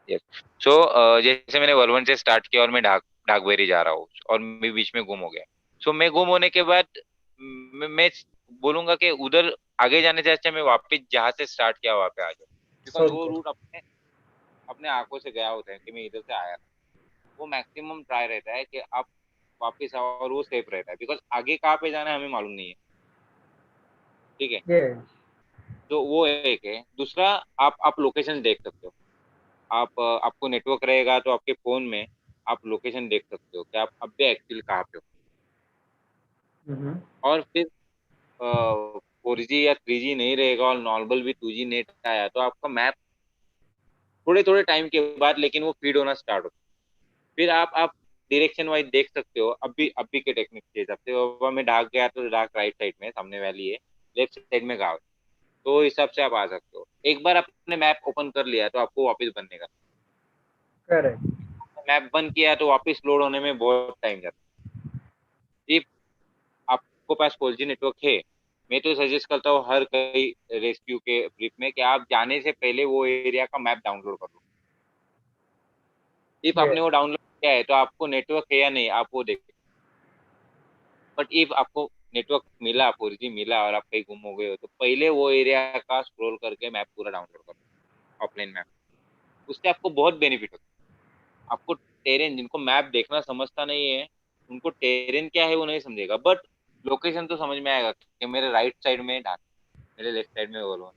यस। सो जैसे मैंने वलवन से स्टार्ट किया और मैं ढाकबेरी जा रहा हूँ और मैं बीच में गुम हो गया। सो मैं गुम होने के बाद मैं बोलूंगा कि उधर आगे जाने से अच्छा मैं वापस जहाँ से स्टार्ट किया वहां पे आ जाऊँ। बिकॉज वो ओके। रूट अपने अपने आंखों से गया होता है कि मैं इधर से आया था। वो मैक्सिमम ट्राई रहता है कि आप वापस आओ, और वो सेफ रहता है बिकॉज आगे कहाँ पे जाना है हमें मालूम नहीं है। ठीक है। यस। तो वो एक है। दूसरा, आप लोकेशन देख सकते हो। आपको नेटवर्क रहेगा तो आपके फोन में आप लोकेशन देख सकते हो कि आप अब भी एक्चुअली कहाँ पे हो। और फिर 4G या 3G नहीं रहेगा और नॉर्मल भी 2G नेट आया तो आपका मैप थोड़े थोड़े टाइम के बाद लेकिन वो फीड होना स्टार्ट होता है। फिर आप डायरेक्शन वाइज देख सकते हो। अब भी के टेक्निक के हिसाब से बाबा मैं ढाक गया तो ढाक राइट साइड में सामने वाली है, लेफ्ट साइड में गाँव है। तो इस हिसाब से आप आ सकते हो। एक बार आपने मैप ओपन कर लिया तो आपको वापस बनने का, करेक्ट। मैप बंद किया तो वापस लोड होने में बहुत टाइम जाता है। आपको पास 4G नेटवर्क है, मैं तो सजेस्ट करता हूँ हर कई रेस्क्यू के ट्रिप में कि आप जाने से पहले वो एरिया का मैप डाउनलोड कर लो। इफ आपने यस। वो डाउनलोड किया है तो आपको नेटवर्क है या नहीं आप वो देखो। बट इफ आपको नेटवर्क मिला, 4G मिला और आप कहीं गुम हो गए हो, तो पहले वो एरिया का स्क्रॉल करके मैप पूरा डाउनलोड करो, ऑफलाइन मैप। उससे आपको बहुत बेनिफिट होता है। आपको टेरेन, जिनको मैप देखना समझता नहीं है उनको टेरेन क्या है वो नहीं समझेगा, बट लोकेशन तो समझ में आएगा कि मेरे राइट साइड में ढाका, मेरे लेफ्ट साइड में बोलो,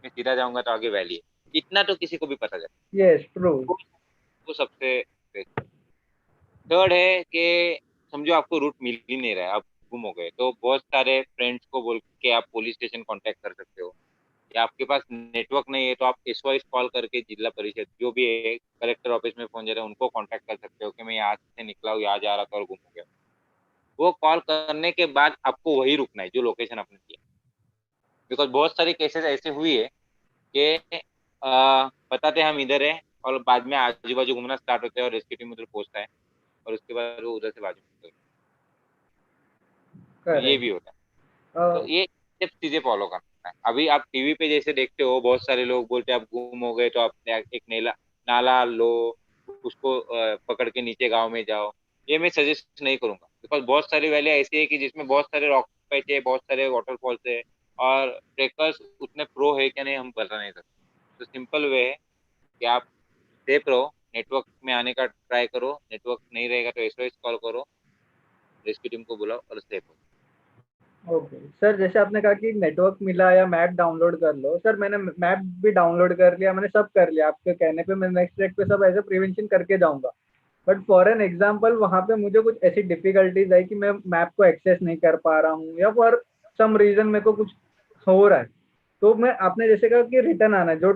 मैं सीधा जाऊंगा तो आगे वैली है। इतना तो किसी को भी पता चले। Yes, true. वो सबसे बेस्ट। थर्ड है कि समझो आपको रूट मिल ही नहीं रहा है, आप गुम हो गए, तो बहुत सारे फ्रेंड्स को बोल के आप पुलिस स्टेशन कांटेक्ट कर सकते हो। या आपके पास नेटवर्क नहीं है तो आप SOS कॉल करके जिला परिषद जो भी है, कलेक्टर ऑफिस में फोन जा रहे हैं उनको कांटेक्ट कर सकते हो कि मैं यहाँ से निकला हूँ, यहाँ जा रहा था और गुम हो गया। वो कॉल करने के बाद आपको वही रुकना है जो लोकेशन आपने दिया। बिकॉज बहुत सारी केसेस ऐसे हुई है कि बताते हम इधर है और बाद में आजू बाजू घूमना स्टार्ट होते हैं और रेस्क्यू टीम उधर पहुंचता है और उसके बाद वो उधर से बाजू में होते हैं। तो ये भी करेक्ट। होता है। तो ये सब चीजें फॉलो करना है। अभी आप टीवी पे जैसे देखते हो बहुत सारे लोग बोलते हैं आप गुम हो गए तो आप एक नेला नाला लो, उसको पकड़ के नीचे गांव में जाओ। ये मैं सजेस्ट नहीं करूंगा बिकॉज बहुत सारी वैलियां ऐसी है कि जिसमें बहुत सारे रॉक पैच है, बहुत सारे वाटरफॉल्स है, और ट्रेकर्स उतने प्रो है क्या नहीं हम बता नहीं सकते। तो सिंपल वे है कि आप सेफ रहो, नेटवर्क में आने का ट्राई करो, नेटवर्क नहीं रहेगा तो SOS कॉल करो, रेस्क्यू टीम को बुलाओ और सेफ हो। ओके सर, जैसे आपने कहा कि नेटवर्क मिला या मैप डाउनलोड कर लो, सर मैंने मैप भी डाउनलोड कर लिया, मैंने सब कर लिया आपके कहने पे, मैं नेक्स्ट ट्रैक पे सब ऐसे प्रिवेंशन करके जाऊंगा। बट फॉर एन एग्जाम्पल वहां पे मुझे कुछ ऐसी डिफिकल्टीज आई कि मैं मैप को एक्सेस नहीं कर पा रहा हूँ या फॉर सम रीजन मेरे को कुछ हो रहा है। तो मैं आपने जैसे कहा कि रिटर्न आना है, जो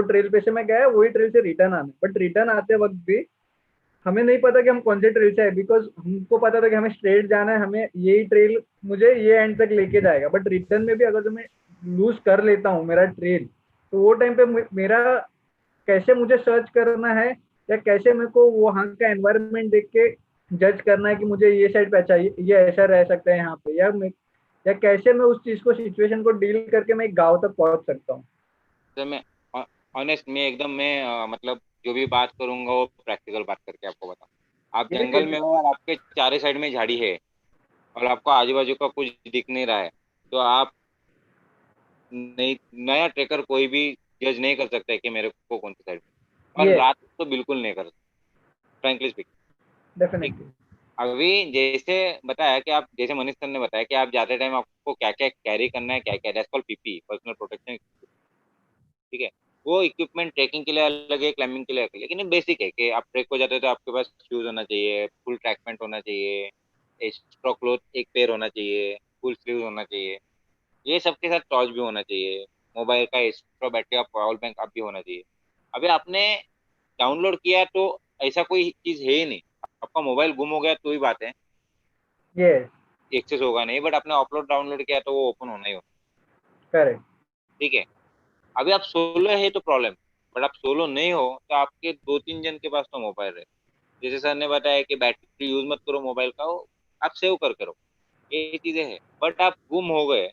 ट्रेल पे से मैं गया वही ट्रेल से रिटर्न आना है, बट रिटर्न आते वक्त भी हमें नहीं पता कि हम कौन से ट्रेल से आए, बिकॉज हमको पता था कि हमें स्ट्रेट जाना है, हमें यही ट्रेल मुझे ये एंड तक लेके जाएगा। बट रिटर्न में भी अगर जो मैं लूज कर लेता हूँ मेरा ट्रेल, तो वो टाइम पे मेरा कैसे मुझे सर्च करना है या कैसे मेरे को वहाँ का एनवायरनमेंट देख के जज करना है कि मुझे ये साइड पे अच्छा ये ऐसा रह सकता है यहाँ पे, या कैसे मैं उस चीज को सिचुएशन को डील करके मैं एक गांव तक पहुंच सकता हूँ। तो मैं ऑनेस्ट मैं एकदम मैं मतलब जो भी बात करूंगा वो प्रैक्टिकल बात करके आपको बताऊं। आप ये जंगल में हो और आपके चारों साइड में झाड़ी है और आपको आजू बाजू का कुछ दिख नहीं रहा है, तो आप नहीं, नया ट्रेकर कोई भी जज नहीं कर सकता है कि मेरे को कौन सी साइड, और ये रात तो बिल्कुल नहीं कर सकता, फ्रेंकली स्पीकिंग। ठीक। डेफिनेटली। अभी जैसे बताया कि आप, जैसे मनीष सर ने बताया कि आप जाते टाइम आपको क्या क्या कैरी करना है, क्या क्या, that's called PP, personal protection. ठीक है। वो इक्विपमेंट ट्रैकिंग के लिए अलग है, क्लाइंबिंग के लिए अलग है, लेकिन बेसिक है कि आप ट्रैक को जाते हो तो आपके पास शूज होना चाहिए, फुल ट्रैक पैंट होना चाहिए, एक्स्ट्रा क्लोथ एक पेयर होना चाहिए, फुल स्लीव होना चाहिए, ये सबके साथ टॉर्च भी होना चाहिए, मोबाइल का एक्स्ट्रा बैटरी का पावर बैंक आप भी होना चाहिए। अभी आपने डाउनलोड किया तो ऐसा कोई चीज है ही नहीं, आपका मोबाइल गुम हो गया तो ही बात है, ये एक्सेस होगा नहीं, बट आपने अपलोड डाउनलोड किया तो वो ओपन होना ही होना। करेक्ट। ठीक है। अभी आप सोलो है तो प्रॉब्लम, बट आप सोलो नहीं हो तो आपके दो तीन जन के पास तो मोबाइल है। जैसे सर ने बताया कि बैटरी यूज मत करो मोबाइल का, वो आप सेव कर करो, ये चीजें हैं, बट आप गुम हो गए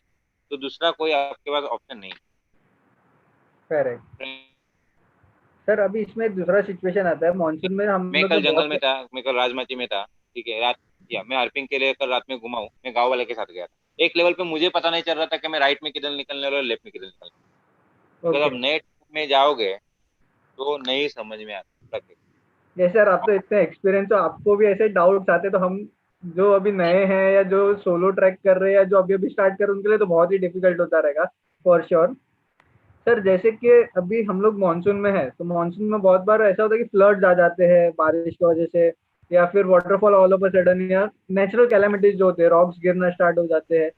तो दूसरा कोई आपके पास ऑप्शन नहीं करेक्ट। है। सर अभी इसमें एक दूसरा सिचुएशन आता है मानसून में, हम मैं लोग ने कल जंगल बहुत। में था, मैं कल राजमाची में था। ठीक है, रात, या मैं हर्पिंग के लिए कल रात में घुमा हूँ, मैं गाँव वाले के साथ गया था, एक लेवल पे मुझे पता नहीं चल रहा था कि मैं राइट में किधर निकलने वाला, लेफ्ट में किधर निकलने वाला, बिकॉज ओके। अब नेट में जाओगे तो नहीं समझ में आता। ये सर आप तो इतने एक्सपीरियंस हो, आपको भी ऐसे डाउट्स आते, तो हम जो अभी नए हैं या जो सोलो ट्रैक कर रहे हैं या जो अभी अभी स्टार्ट कर रहे हैं उनके लिए तो बहुत ही डिफिकल्ट होता रहेगा, फॉर श्योर। सर जैसे कि अभी हम लोग मानसून में है, तो मानसून में बहुत बार ऐसा होता है कि फ्लड्स आ जाते हैं बारिश की वजह से, या फिर waterfall all of a sudden, या नेचुरल कैलेमिटीज जो होते हैं, रॉक्स गिरना स्टार्ट हो जाते हैं।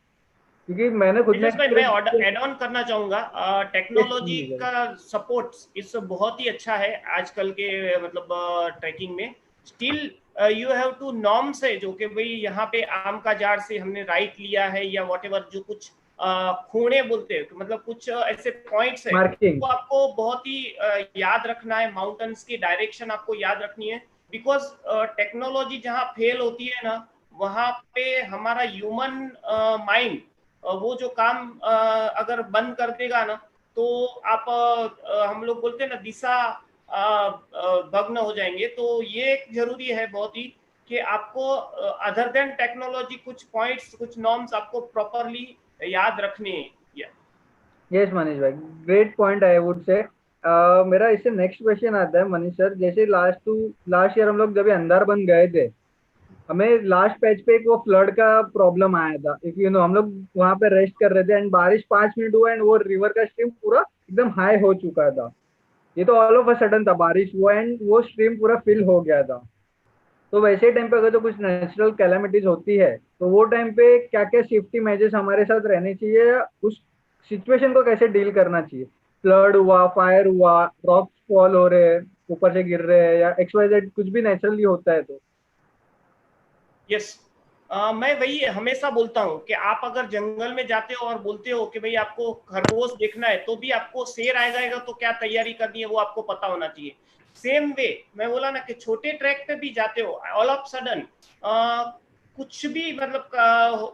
क्योंकि मैंने खुद ने तेजस भाई, मैं एक्सपीरियंस। ऐड ऑन करना चाहूंगा, टेक्नोलॉजी का सपोर्ट इस बहुत ही अच्छा है आजकल के मतलब ट्रैकिंग में। Still you have to norms है, जो कि भाई यहाँ पे आम का झाड़ से हमने राइट लिया है या वॉट एवर, जो कुछ खूणे बोलते हैं, मतलब कुछ ऐसे पॉइंट्स है, मार्किंग। वो आपको बहुत ही याद रखना है। माउंटेन्स की डायरेक्शन आपको याद रखनी है, बिकॉज टेक्नोलॉजी जहाँ फेल होती है ना, वहां पे हमारा ह्यूमन माइंड वो जो काम अगर बंद कर देगा ना, तो आप हम लोग बोलते हैं ना दिशा भग्न हो जाएंगे। तो ये एक जरूरी है बहुत ही कि आपको अदर देन टेक्नोलॉजी कुछ पॉइंट्स, कुछ नॉर्म्स आपको प्रॉपरली याद रखने हैं। यस मनीष भाई, great point I would say. मेरा इससे नेक्स्ट क्वेश्चन आता है मनीष सर, जैसे लास्ट ईयर हम लोग जब ये अंदरबन गए थे, हमें लास्ट पैच पे एक वो फ्लड का प्रॉब्लम आया था, इफ यू नो। हम लोग वहां पे रेस्ट कर रहे थे एंड बारिश 5 मिनट हुआ एंड वो रिवर का स्ट्रीम पूरा एकदम हाई हो चुका था। ये तो ऑल ऑफ अ सडन था, बारिश हुआ एंड वो स्ट्रीम पूरा फिल हो गया था। तो वैसे टाइम पे अगर तो कुछ नेचुरल कैलामिटीज होती है, तो वो टाइम पे क्या क्या सेफ्टी मेजर्स हमारे साथ रहने चाहिए, या उस सिचुएशन को कैसे डील करना चाहिए? फ्लड हुआ, फायर हुआ, रॉक्स फॉल हो रहे हैं, ऊपर से गिर रहे हैं, या एक्स वाई जेड कुछ भी नेचुरली होता है तो। यस। मैं वही हमेशा बोलता हूँ कि आप अगर जंगल में जाते हो और बोलते हो कि भाई आपको खरगोश देखना है, तो भी आपको शेर आएगा तो क्या तैयारी करनी है वो आपको पता होना चाहिए। सेम वे मैं बोला ना कि छोटे ट्रैक पे भी जाते हो, ऑल ऑफ सडन कुछ भी मतलब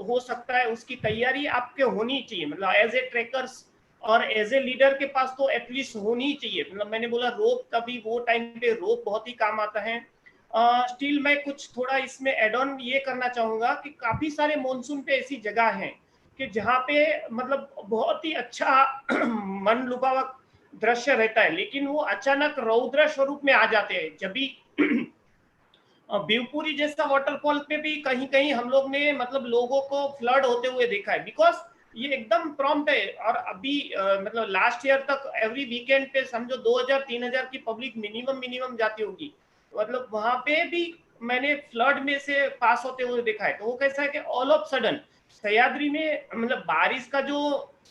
हो सकता है, उसकी तैयारी आपके होनी चाहिए, मतलब एज ए ट्रैकर्स और एज ए लीडर के पास तो एटलीस्ट होनी ही चाहिए। मतलब मैंने बोला रोप, तभी वो टाइम पे रोप बहुत ही काम आता है। स्टिल मैं कुछ थोड़ा इसमें एड ऑन ये करना चाहूंगा कि काफी सारे मॉनसून पे ऐसी जगह हैं कि जहाँ पे मतलब बहुत ही अच्छा मन लुभावा दृश्य रहता है, लेकिन वो अचानक रौद्र स्वरूप में आ जाते हैं। जब भी बिवपुरी जैसा वाटरफॉल पे भी कहीं कहीं हम लोग ने मतलब लोगों को फ्लड होते हुए देखा है, बिकॉज ये एकदम प्रॉम्प्ट है। और अभी मतलब लास्ट ईयर तक एवरी वीकेंड पे समझो 2000-3000 की पब्लिक मिनिमम मिनिमम जाती होगी, मतलब वहां पे भी मैंने फ्लड में से पास होते हुए देखा है। तो वो कैसा है कि ऑल ऑफ सडन सह्याद्री में मतलब बारिश का जो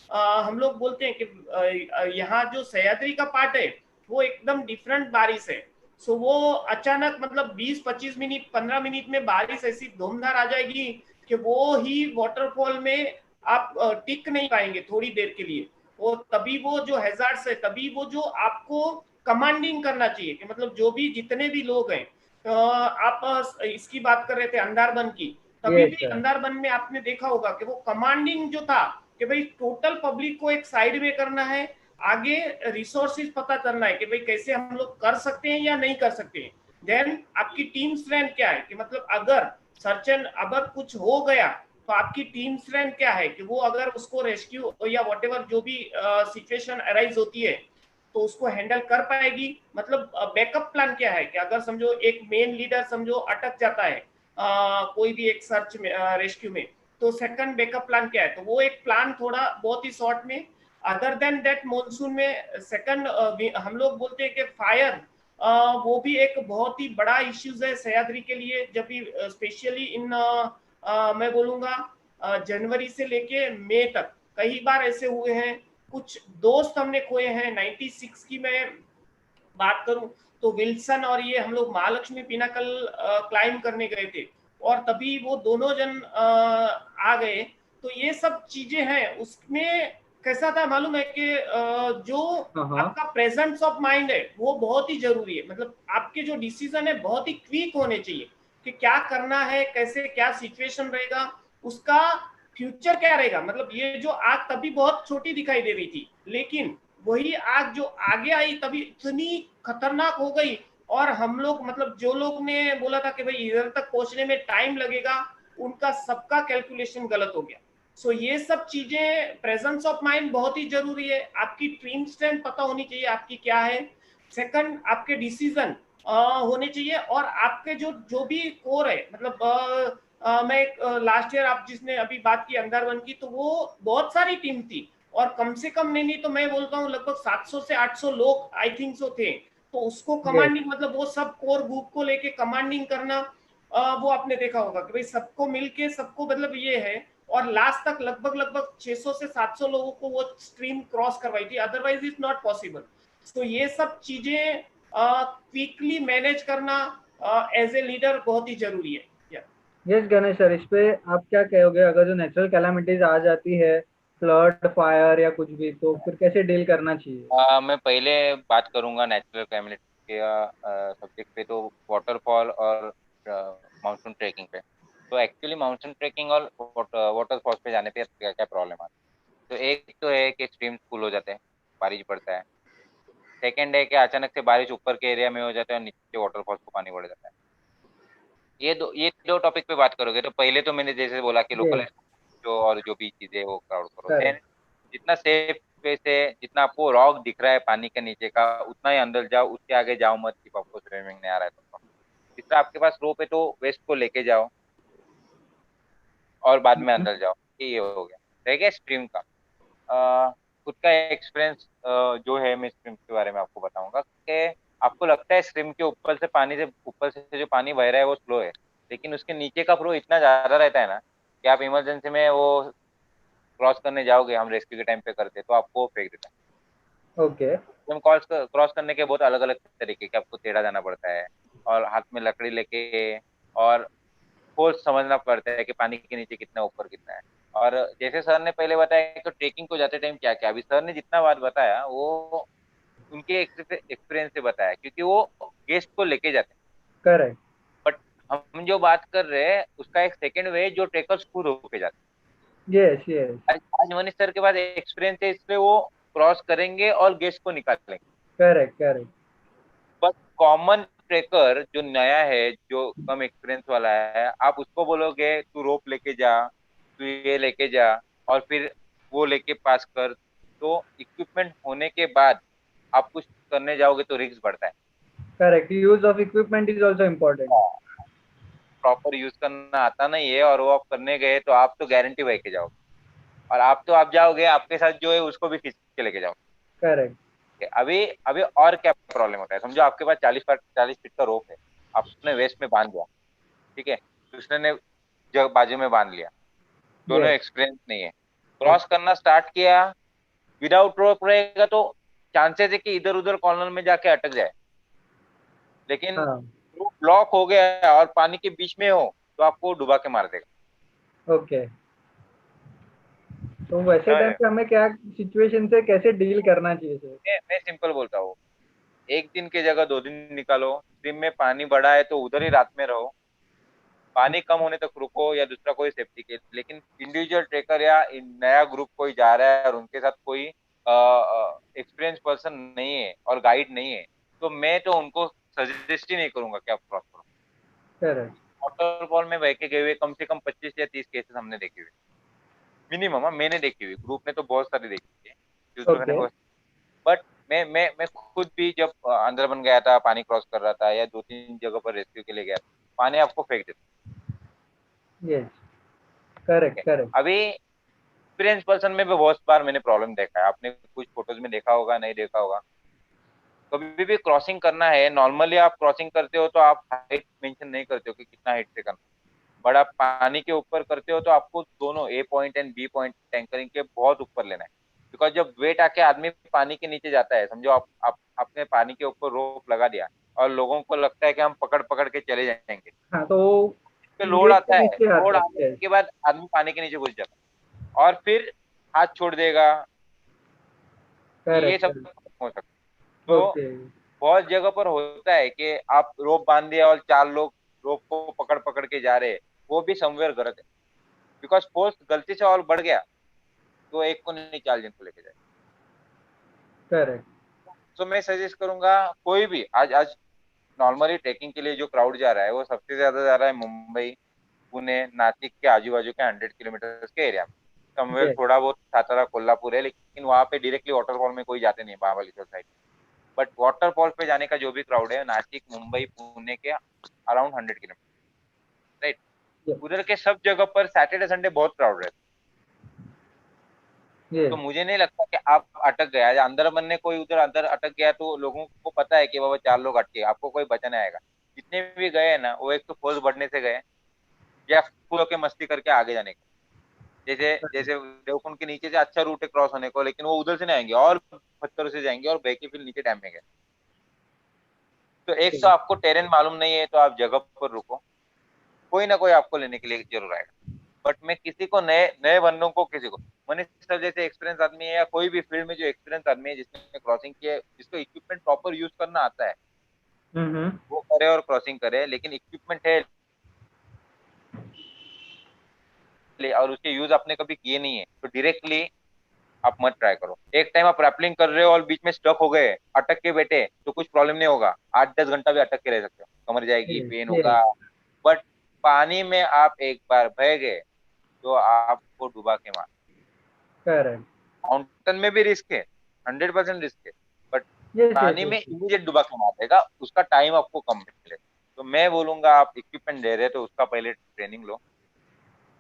हम लोग बोलते हैं कि यहाँ जो सह्याद्री का पार्ट है वो एकदम डिफरेंट बारिश है। सो वो अचानक मतलब 20-25 मिनट 15 मिनट में बारिश ऐसी धूमधार आ जाएगी कि वो ही वाटरफॉल में आप टिक नहीं पाएंगे थोड़ी देर के लिए। वो तभी वो जो हैजार्ड्स है, तभी वो जो आपको कमांडिंग करना चाहिए कि मतलब जो भी जितने भी लोग हैं, आप इसकी बात कर रहे थे अंधारबन की, तभी यस भी सर। अंधारबन में आपने देखा होगा कि वो कमांडिंग जो था कि भाई टोटल पब्लिक को एक साइड में करना है, आगे रिसोर्सेज पता करना है कि भाई कैसे हम लोग कर सकते हैं या नहीं कर सकते हैं। देन आपकी टीम स्ट्रेंथ क्या है कि मतलब अगर सर्चन अगर कुछ हो गया तो आपकी टीम स्ट्रेंथ क्या है कि वो अगर उसको रेस्क्यू या व्हाटएवर जो भी सिचुएशन अराइज होती है तो उसको हैंडल कर पाएगी। मतलब बैकअप प्लान क्या है कि अगर समझो एक मेन लीडर समझो अटक जाता है कोई भी एक सर्च में रेस्क्यू में, तो सेकंड बैकअप प्लान क्या है, तो वो एक प्लान थोड़ा बहुत ही शॉर्ट में। अदर देन दैट मानसून में सेकंड हम लोग बोलते हैं कि फायर वो भी एक बहुत ही बड़ा इश्यूज है सह्याद्री के लिए, जब भी स्पेशली इन मैं बोलूंगा जनवरी से लेके मई तक कई बार ऐसे हुए हैं। कुछ दोस्त हमने खोए हैं। 96 की मैं बात करूं तो विल्सन और ये हम लोग महालक्ष्मी पिनाकल क्लाइम करने गए थे और तभी वो दोनों जन आ गए। तो ये सब चीजें हैं उसमें। कैसा था मालूम है कि जो हाँ आपका प्रेजेंस ऑफ माइंड है वो बहुत ही जरूरी है। मतलब आपके जो डिसीजन है बहुत ही क्विक होने चाहिए कि क्या करना है, कैसे क्या सिचुएशन रहेगा, उसका फ्यूचर क्या रहेगा। मतलब ये जो आग तभी बहुत छोटी दिखाई दे रही थी, लेकिन वही आग जो आगे आई तभी इतनी खतरनाक हो गई। और हम लोग मतलब जो लोग ने बोला था कि भाई इधर तक पहुंचने में टाइम लगेगा, उनका सबका कैलकुलेशन गलत हो गया। सो ये सब चीजें प्रेजेंस ऑफ माइंड बहुत ही जरूरी है। आपकी टीम स्ट्रेंथ पता होनी चाहिए आपकी क्या है। सेकंड आपके डिसीजन होने चाहिए और आपके जो जो भी कोर है। मतलब मैं लास्ट ईयर आप जिसने अभी बात की अंदरवन की, तो वो बहुत सारी टीम थी और कम से कम नहीं तो मैं बोलता हूँ लगभग 700 से 800 लोग आई थिंक सो थे। तो उसको यस। कमांडिंग मतलब वो सब कोर ग्रुप को लेके कमांडिंग करना, वो आपने देखा होगा कि भाई सबको मिलके सबको मतलब ये है। और लास्ट तक लगभग लगभग 600 से 700 लोगों को वो स्ट्रीम क्रॉस करवाई थी, अदरवाइज इज नॉट पॉसिबल। तो ये सब चीजें क्विकली मैनेज करना एज ए लीडर बहुत ही जरूरी है। यस गणेश सर, इस पे आप क्या कहोगे? अगर जो नेचुरल कैलामिटीज आ जाती है, फ्लड, फायर या कुछ भी, तो फिर कैसे डील करना चाहिए? मैं पहले बात करूंगा नेचुरल कैलामिटी के सब्जेक्ट पे, तो वाटरफॉल और माउंटेन ट्रेकिंग पे। तो एक्चुअली माउंटेन ट्रेकिंग और वाटरफॉल्स पे जाने पे क्या क्या प्रॉब्लम आती है। तो एक तो है कि स्ट्रीम्स फुल हो जाते हैं, बारिश पड़ता है। सेकंड है कि अचानक से बारिश ऊपर के एरिया में हो जाता है और नीचे वाटरफॉल्स को पानी बढ़ जाता है। ये दो टॉपिक पे बात करोगे तो पहले तो मैंने जैसे बोला कि लोकल यस। जो और जो भी चीजें वो क्राउड करो। Then correct. जितना सेफ वे से, जितना आपको रॉक दिख रहा है पानी के नीचे का, उतना ही अंदर जाओ, उसके आगे जाओ मत कि आपको स्विमिंग नहीं आ रहा है तो। जितना आपके पास रोप है तो वेस्ट को लेके जाओ और बाद में अंदर जाओ। ये हो गया। रह गया स्ट्रीम का। खुद का एक्सपीरियंस जो है, मैं स्ट्रीम के बारे में आपको बताऊंगा कि आपको लगता है स्ट्रीम के ऊपर से जो पानी बह रहा है वो स्लो है, लेकिन उसके नीचे का फ्लो इतना ज्यादा रहता है ना कि आप इमरजेंसी में वो क्रॉस करने जाओगे, हम रेस्क्यू के टाइम पे करते तो आपको वो फेंक देता है। ओके। हम क्रॉस करने के बहुत अलग अलग तरीके के, आपको टेढ़ा जाना पड़ता है और हाथ में लकड़ी लेके, और फोर्स समझना पड़ता है कि पानी के नीचे कितना, ऊपर कितना है। और जैसे सर ने पहले बताया तो ट्रेकिंग को जाते टाइम क्या क्या, अभी सर ने जितना बात बताया वो उनके एक्सपीरियंस से बताया, क्योंकि वो गेस्ट को लेके जाते हैं। करेक्ट। बट हम जो बात कर रहे हैं उसका एक सेकंड वे जो ट्रेकर्स खुद होके जाते यस यस। हैं। आज मनीष सर के पास एक्सपीरियंस है, इसलिए वो क्रॉस करेंगे और गेस्ट को निकालेंगे। Correct correct. But common trekker जो नया है, जो कम एक्सपीरियंस वाला है, आप उसको बोलोगे तू रोप लेके जा, तू ये लेके जा, और फिर वो लेके पास कर, तो इक्विपमेंट होने के बाद आप कुछ करने जाओगे तो रिस्क बढ़ता है। Correct, use of equipment is also important. Proper use करना आता नहीं है और वो आप करने गए तो आप तो गारंटी बह के जाओगे, और आप जाओगे आपके साथ जो है उसको भी खींच के लेके जाओगे। करेक्ट। अभी अभी और क्या प्रॉब्लम होता है, समझो आपके पास 40 फीट का रोप है, आपने वेस्ट में बांध दिया, ठीक है, दूसरे ने जो बाजू में बांध लिया, दोनों यस। एक्सपीरियंस नहीं है, क्रॉस करना स्टार्ट किया, विदाउट रोप रहेगा तो चांसेस है कि इधर उधर कॉर्नर में जाके अटक जाए। लेकिन हाँ। रोप ब्लॉक हो गया है और पानी के बीच में हो तो आपको डुबा के मार देगा। ओके। तो वैसे समझ टाइम रहे पे हमें क्या सिचुएशन से कैसे डील करना चाहिए सर? मैं सिंपल बोलता हूँ, एक दिन की जगह 2 दिन निकालो। जिम में पानी बढ़ा है तो उधर ही रात में रहो, पानी कम होने तक रुको, या दूसरा कोई सेफ्टी के। लेकिन इंडिविजुअल ट्रेकर या नया ग्रुप कोई जा रहा है और उनके साथ कोई एक्सपीरियंस पर्सन नहीं है और गाइड नहीं है, तो मैं तो उनको सजेस्ट ही नहीं करूंगा कि आप क्रॉस करो। करेक्ट। वाटरफॉल में बह के गए हुए कम से कम 25 या 30 केसेस हमने देखे हुए, मिनिमम। मैंने देखी हुई, ग्रुप ने तो बहुत सारी देखी है, दूसरों ने ओके। बहुत। बट मैं खुद भी जब अंदर बन गया था, पानी क्रॉस कर रहा था या 2-3 जगह पर रेस्क्यू के लिए गया था, पानी आपको फेंक देता यस। है। Correct correct. अभी एक्सपीरियंस पर्सन में भी बहुत बार मैंने प्रॉब्लम देखा है, आपने कुछ फोटोज में देखा होगा, नहीं देखा होगा। कभी भी क्रॉसिंग करना है, नॉर्मली आप क्रॉसिंग करते हो तो आप हाइट मेंशन नहीं करते हो कि कितना हाइट से करना है। बट आप पानी के ऊपर करते हो तो आपको दोनों ए point and B point tinkering के बहुत ऊपर लेना है। बिकॉज जब वेट आके आदमी पानी के नीचे जाता है, समझो आपने पानी के ऊपर रोप लगा दिया और लोगों को लगता है कि हम पकड़ पकड़ के चले जाएंगे, हाँ, तो वो इस पे लोड वेट आता के है, नीचे लोड आता आने है। यस। के बाद आदमी पानी के नीचे घुस जाता है और फिर हाथ छोड़ देगा, ये करेक्ट सब करेक्ट। हो सकता है। तो ओके। बहुत जगह पर होता है कि आप रोप बांध दिया और 4 लोग रोप को पकड़ पकड़ के जा रहे हैं, वो भी समवेयर गलत है। बिकॉज फोर्स गलती से और बढ़ गया तो एक को नहीं, 4 जन को लेके जाए। करेक्ट। तो मैं सजेस्ट करूंगा, कोई भी आज आज नॉर्मली ट्रैकिंग के लिए जो क्राउड जा रहा है वो सबसे ज्यादा जा रहा है मुंबई, पुणे, नासिक के आजू बाजू के 100 किलोमीटर के एरिया में। Somewhere yes. थोड़ा बहुत सातारा कोल्हापुर है, लेकिन वहां पे डायरेक्टली वाटरफॉल में कोई जाते नहीं, महाबलेश्वर साइड। बट वाटरफॉल पे जाने का जो भी क्राउड है, नासिक, मुंबई, पुणे के अराउंड 100 किलोमीटर, राइट। यस। उधर के सब जगह पर सैटरडे संडे बहुत क्राउड रहता है। तो यस। मुझे नहीं लगता कि आप अटक गया या अंदर बनने कोई उधर अंदर अटक गया तो लोगों को पता है कि बाबा 4 लोग अटके, आपको कोई बचा नहीं आएगा। जितने भी गए हैं ना, वो एक तो फोर्स बढ़ने से गए या फुल होके मस्ती करके आगे जाने का। जैसे जैसे देवकुंड के नीचे से अच्छा रूट है क्रॉस होने को, लेकिन वो उधर से नहीं आएंगे और पत्थरों से जाएंगे और बह के फिर नीचे डैम में गए। तो एक तो आपको टेरेन मालूम नहीं है तो आप जगह पर रुको, कोई ना कोई आपको लेने के लिए जरूर आएगा। बट मैं किसी को, नए नए बंदों को, किसी को, मनीष सर जैसे एक्सपीरियंस आदमी है या कोई भी फील्ड में जो एक्सपीरियंस आदमी है जिसने क्रॉसिंग किया है, जिसको इक्विपमेंट प्रॉपर यूज करना आता है, हम्म। वो करे और क्रॉसिंग करे। लेकिन इक्विपमेंट है और उसके यूज आपने कभी किए नहीं है तो डायरेक्टली आप मत ट्राई करो। एक टाइम आप रैपलिंग कर रहे हो और बीच में स्टक हो गए, अटक के बैठे, तो कुछ प्रॉब्लम नहीं होगा, 8-10 घंटा भी अटक के रह सकते हो, कमर जाएगी, यस। Pain yes. होगा। बट पानी में आप एक बार बह गए तो आपको डुबा के मार। करेक्ट। माउंटेन में भी रिस्क है, 100% रिस्क है। बट यस यस पानी में यस। इमीडिएट डुबा के मार देगा, उसका टाइम आपको कम मिले। तो मैं बोलूंगा, आप इक्विपमेंट ले रहे हो तो उसका पहले ट्रेनिंग लो,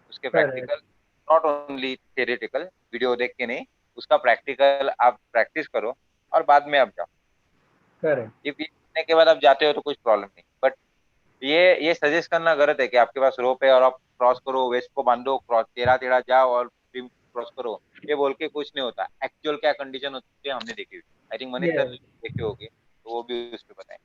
उसके correct. Practical, not only theoretical, video देख के नहीं, उसका प्रैक्टिकल आप प्रैक्टिस करो और बाद में आप जाओ। करेक्ट। ये करने के बाद आप जाते हो तो कुछ प्रॉब्लम नहीं। बट ये सजेस्ट करना गलत है कि आपके पास रोप है और आप क्रॉस करो, वेस्ट को बांधो, क्रॉस टेढ़ा टेढ़ा जाओ और फिर क्रॉस करो, ये बोल के कुछ नहीं होता। एक्चुअल क्या कंडीशन होती है हमने देखी हुई, I think Manish sir yes. देखे होंगे तो वो भी उस पर बताएं।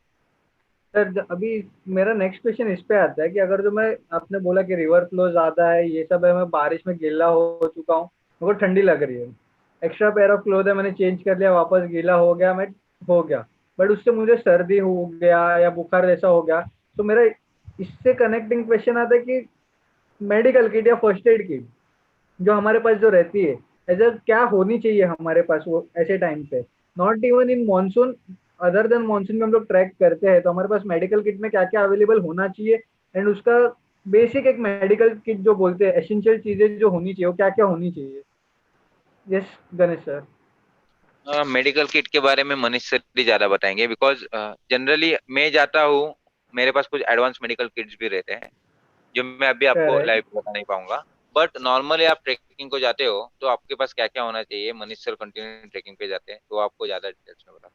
सर, अभी मेरा नेक्स्ट क्वेश्चन इस पे आता है कि अगर जो मैं, आपने बोला कि रिवर फ्लो ज़्यादा है, ये सब है, मैं बारिश में गीला हो चुका हूँ, मेरे को ठंडी लग रही है, एक्स्ट्रा पेयर ऑफ क्लोथ है, मैंने चेंज कर लिया, वापस गीला हो गया, मैं हो गया, बट उससे मुझे सर्दी हो गया या बुखार जैसा हो गया, तो मेरा इससे कनेक्टिंग क्वेश्चन आता है कि मेडिकल किट या फर्स्ट एड किट जो हमारे पास जो रहती है, ऐसा क्या होनी चाहिए हमारे पास वो ऐसे टाइम पे, not even in monsoon, other than monsoon में हम लोग ट्रैक करते हैं, तो हमारे पास मेडिकल किट में क्या क्या अवेलेबल होना चाहिए, एंड उसका बेसिक एक मेडिकल किट जो बोलते हैं एसेंशियल चीजें जो होनी चाहिए वो क्या क्या होनी चाहिए। Yes Ganesh sir. Medical kit के बारे में मनीष सर ही ज्यादा बताएंगे, बिकॉज जनरली मैं जाता हूँ, मेरे पास कुछ एडवांस मेडिकल किट्स भी रहते हैं जो मैं अभी आपको करेक्ट। लाइव बता नहीं पाऊंगा। बट नॉर्मली आप ट्रेकिंग को जाते हो तो आपके पास क्या क्या होना चाहिए, मनीष सर कंटिन्यू ट्रेकिंग पे जाते हैं तो आपको ज्यादा डिटेल्स में बता।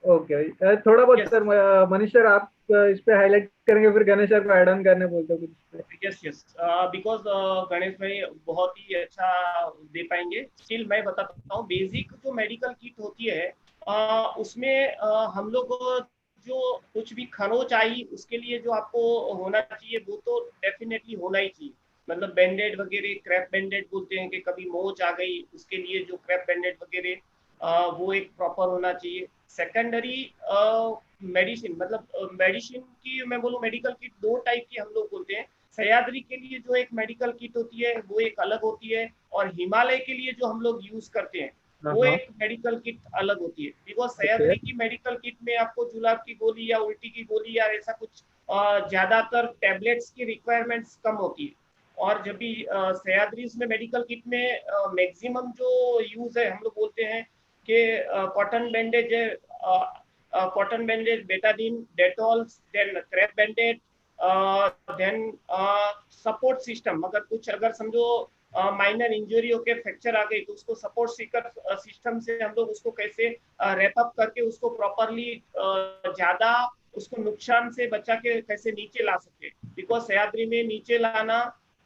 ओके, थोड़ा बहुत यस सर, मनीष सर आप इस पे हाईलाइट करेंगे, फिर गणेश सर को ऐड ऑन करने बोलते हो कुछ इस पे। यस यस, बिकॉज गणेश भाई बहुत ही अच्छा दे पाएंगे। स्टिल मैं बताता हूँ, बेसिक जो मेडिकल किट होती है उसमें हम लोग जो कुछ भी खरोंच उसके लिए जो आपको होना चाहिए वो तो डेफिनेटली होना ही चाहिए। मतलब बैंडेड वगैरह, क्रैप बैंडेड बोलते हैं कि कभी मोच आ गई, उसके लिए जो क्रैप बैंडेड वगैरह वो एक प्रॉपर होना चाहिए। सेकेंडरी मेडिसिन, मतलब मेडिसिन की मैं बोलूँ मेडिकल किट दो टाइप की हम लोग बोलते हैं। सह्याद्री के लिए जो एक मेडिकल किट होती है वो एक अलग होती है, और हिमालय के लिए जो हम लोग यूज करते हैं हाँ वो हाँ। एक मेडिकल किट अलग होती है। Because okay. सह्याद्री की मेडिकल किट में आपको जुलाब की गोली या उल्टी की गोली या ऐसा कुछ ज्यादातर टैबलेट्स की रिक्वायरमेंट्स कम होती है। और जब भी सह्याद्री में मेडिकल किट में मैक्सिमम जो यूज है, हम लोग बोलते हैं कि कॉटन बैंडेज है, cotton bandage, Betadine, Dettols, then crepe bandage, then support system, अगर कुछ अगर समझो माइनर इंजरी होकर फ्रैक्चर आ गई तो उसको सपोर्ट सीकर सिस्टम से हम लोग उसको कैसे रैप अप करके उसको प्रॉपरली ज्यादा उसको नुकसान से बचा के कैसे नीचे ला सके। बिकॉज सह्याद्री में नीचे लाना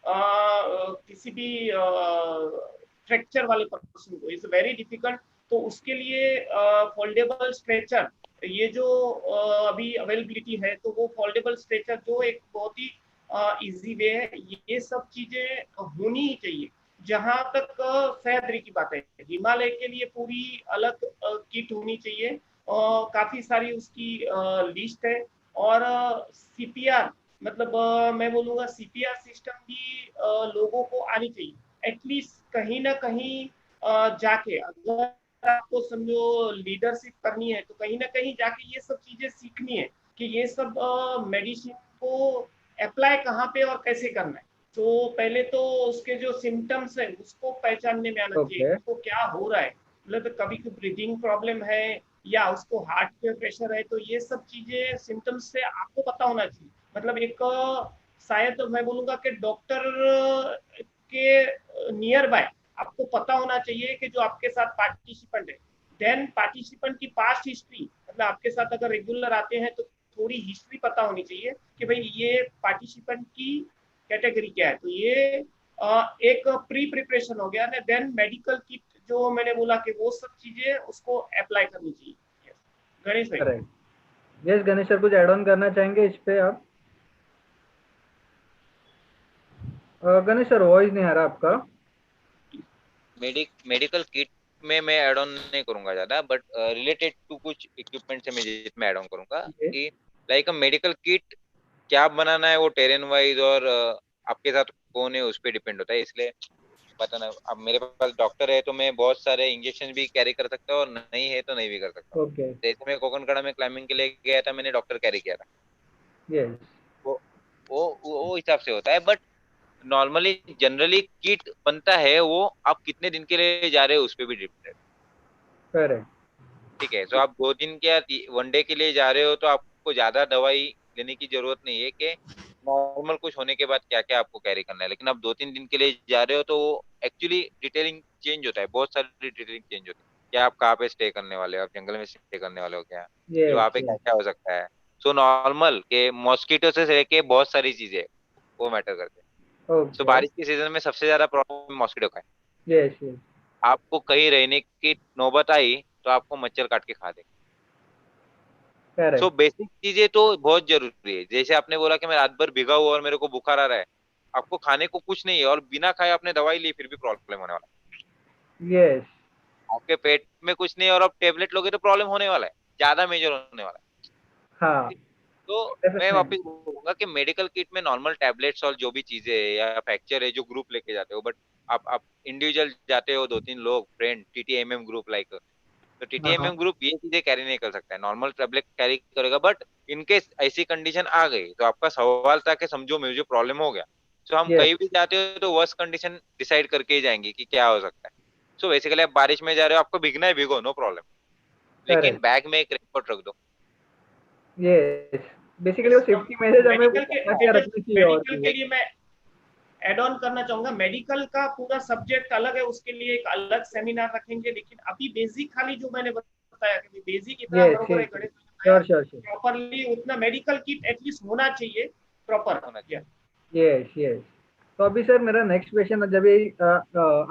किसी भी फ्रैक्चर वाले पर्सन को इज वेरी डिफिकल्ट। तो उसके लिए फोल्डेबल स्ट्रेचर, ये जो अभी अवेलेबिलिटी है, तो वो फोल्डेबल स्ट्रेचर जो एक बहुत ही इजी वे है, ये सब चीजें होनी ही चाहिए। जहां तक सह्याद्री की बात है, हिमालय के लिए पूरी अलग किट होनी चाहिए, काफी सारी उसकी लिस्ट है। और सीपीआर, मतलब मैं बोलूंगा सीपीआर सिस्टम भी लोगों को आनी चाहिए एटलीस्ट कहीं ना कहीं जाके। अगर आपको समझो लीडरशिप करनी है तो कहीं ना कहीं जाके ये सब चीजें सीखनी है कि ये सब मेडिसिन को अप्लाई कहाँ पे और कैसे करना है। तो पहले तो उसके जो सिम्टम्स है उसको पहचानने में आना चाहिए, ओके। उसको क्या हो रहा है। मतलब तो कभी कोई ब्रीदिंग प्रॉब्लम है या उसको हार्ट पे प्रेशर है, तो ये सब चीजें सिम्टम्स से आपको पता होना चाहिए। मतलब एक शायद मैं बोलूंगा कि डॉक्टर के नियर बाय आपको पता होना चाहिए कि जो आपके साथ पार्टिसिपेंट है, देन पार्टिसिपेंट की पास्ट हिस्ट्री, मतलब आपके साथ अगर रेगुलर आते हैं तो थोड़ी हिस्ट्री पता होनी चाहिए कि भाई ये पार्टिसिपेंट की कैटेगरी क्या है। तो ये एक प्री प्रिपरेशन हो गया ना। देन मेडिकल किट जो मैंने बोला कि वो सब चीजें उसको अप्लाई करनी चाहिए। गणेश भाई। करेक्ट। यस गणेश सर, कुछ ऐड ऑन करना चाहेंगे इस पे आप? गणेश सर, वॉइस नहीं आ रहा आपका। मेडिकल किट में मैं ऐड ऑन नहीं करूंगा ज्यादा, बट रिलेटेड टू कुछ इक्विपमेंट से मैं जिसमें ऐड ऑन करूंगा ये। कि लाइक मेडिकल किट क्या बनाना है वो टेरेन वाइज और आपके साथ कौन है उस पर डिपेंड होता है। इसलिए पता ना, अब मेरे पास डॉक्टर है तो मैं बहुत सारे इंजेक्शन भी कैरी कर सकता हूँ, और नहीं है तो नहीं भी कर सकता हूँ। ओके। जैसे मैं कोकनकड़ा में क्लाइंबिंग के लिए गया था, मैंने डॉक्टर कैरी किया था। यस। वो वो हिसाब से होता है। बट नॉर्मली जनरली किट बनता है वो आप कितने दिन के लिए जा रहे हो उस पर भी डिपेंड। करेक्ट। ठीक है, तो आप 2 दिन के या 1 डे के लिए जा रहे हो तो आपको ज्यादा दवाई लेने की जरूरत नहीं है कि नॉर्मल कुछ होने के बाद क्या क्या आपको कैरी करना है। लेकिन आप 2-3 दिन के लिए जा रहे हो तो वो एक्चुअली डिटेलिंग चेंज होता है, बहुत सारी डिटेलिंग चेंज होती है। क्या आप कहाँ पे स्टे करने वाले हो, आप जंगल में स्टे करने वाले हो क्या, फिर वहाँ यस पे क्या यस। क्या हो सकता है। सो नॉर्मल के मॉस्किटो से लेके बहुत सारी चीजें वो मैटर करते हैं। So okay. बारिश के सीजन में सबसे ज्यादा प्रॉब्लम मॉस्किटो का है। Yes yes. आपको कहीं रहने की नौबत आई तो आपको मच्छर काट के खा दे। So correct. बेसिक चीजें तो बहुत जरूरी है। जैसे आपने बोला कि मैं रात भर भीगा हुआ और मेरे को बुखार आ रहा है, आपको खाने को कुछ नहीं है और बिना खाए आपने दवाई ली फिर भी प्रॉब्लम होने वाला यस। है। आपके पेट में कुछ नहीं है और आप टेबलेट लोगे तो प्रॉब्लम होने वाला है, ज्यादा मेजर होने वाला हाँ। है। तो मैं डेफिनेटली। वापस बोलूंगा कि मेडिकल किट में नॉर्मल टैबलेट्स और जो भी चीजें है या फ्रैक्चर है जो ग्रुप लेके जाते हो, बट आप इंडिविजुअल जाते हो 2-3 लोग फ्रेंड टीटीएमएम ग्रुप लाइक, तो हाँ हाँ। टीटीएमएम ग्रुप ये चीजें कैरी नहीं कर सकता है, नॉर्मल टैबलेट कैरी करेगा। बट इनकेस ऐसी कंडीशन आ गई तो आपका सवाल था कि समझो मुझे प्रॉब्लम हो गया, तो हम कहीं भी यस। जाते हो तो वर्स्ट कंडीशन डिसाइड करके ही जाएंगे कि क्या हो सकता है। सो बेसिकली आप बारिश में जा रहे हो, आपको भीगना है भीगो, नो प्रॉब्लम, लेकिन करेक्ट। बैग में एक रेनकोट रख दो। यस। बेसिकली वो सेफ्टी मेजर्स हमें मेडिकल के बचा के रखनी चाहिए और मेडिकल चीज़। के लिए मैं एड ऑन करना चाहूंगा, मेडिकल का पूरा सब्जेक्ट अलग है, उसके लिए एक अलग सेमिनार रखेंगे। लेकिन अभी बेसिक खाली जो मैंने बताया कि बेसिक इतना यस बरोबर है, यस। गणेश ने बताया श्योर श्योर श्योर। प्रॉपरली, उतना मेडिकल किट एटलीस्ट होना चाहिए प्रॉपर। होना चाहिए। Yes yes. तो अभी सर मेरा नेक्स्ट क्वेश्चन, जब ये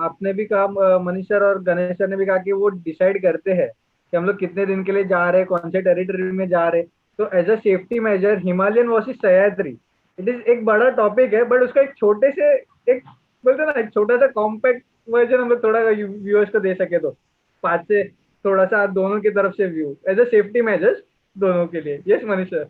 आपने भी कहा, मनीष सर और गणेश सर ने भी कहा कि वो डिसाइड करते हैं कि हम लोग कितने दिन के लिए जा रहे हैं, कौन से टेरिटरी में जा रहे हैं। तो as a safety measure, Himalayan versus Sahyadri, it is एक बड़ा टॉपिक है, बट उसका एक छोटे से, एक बोलते हैं ना, एक छोटा सा कॉम्पैक्ट वर्जन हम लोग थोड़ा व्यूअर्स को दे सके तो, 5 से थोड़ा सा दोनों की तरफ से view as a safety measures दोनों के लिए। Yes Manish sir.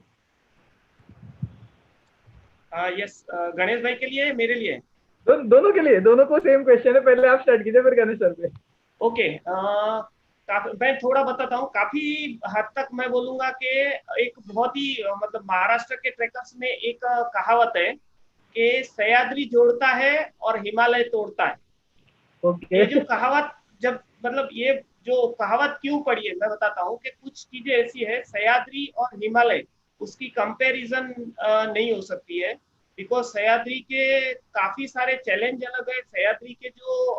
Yes, Ganesh भाई के लिए, मेरे लिए। दोनों के लिए, दोनों को सेम क्वेश्चन है। पहले आप स्टार्ट कीजिए फिर गणेश सर पे। ओके, मैं थोड़ा बताता हूँ। काफी हद तक मैं बोलूंगा कि एक बहुत ही मतलब महाराष्ट्र के ट्रैकर्स में एक कहावत है कि सह्याद्री जोड़ता है और हिमालय तोड़ता है। ओके। ये जो कहावत, जब मतलब ये जो कहावत क्यों पड़ी है मैं बताता हूँ कि कुछ चीजें ऐसी है, सह्याद्री और हिमालय उसकी कंपैरिजन नहीं हो सकती है। बिकॉज सह्याद्री के काफी सारे चैलेंज अलग है, सह्याद्री के जो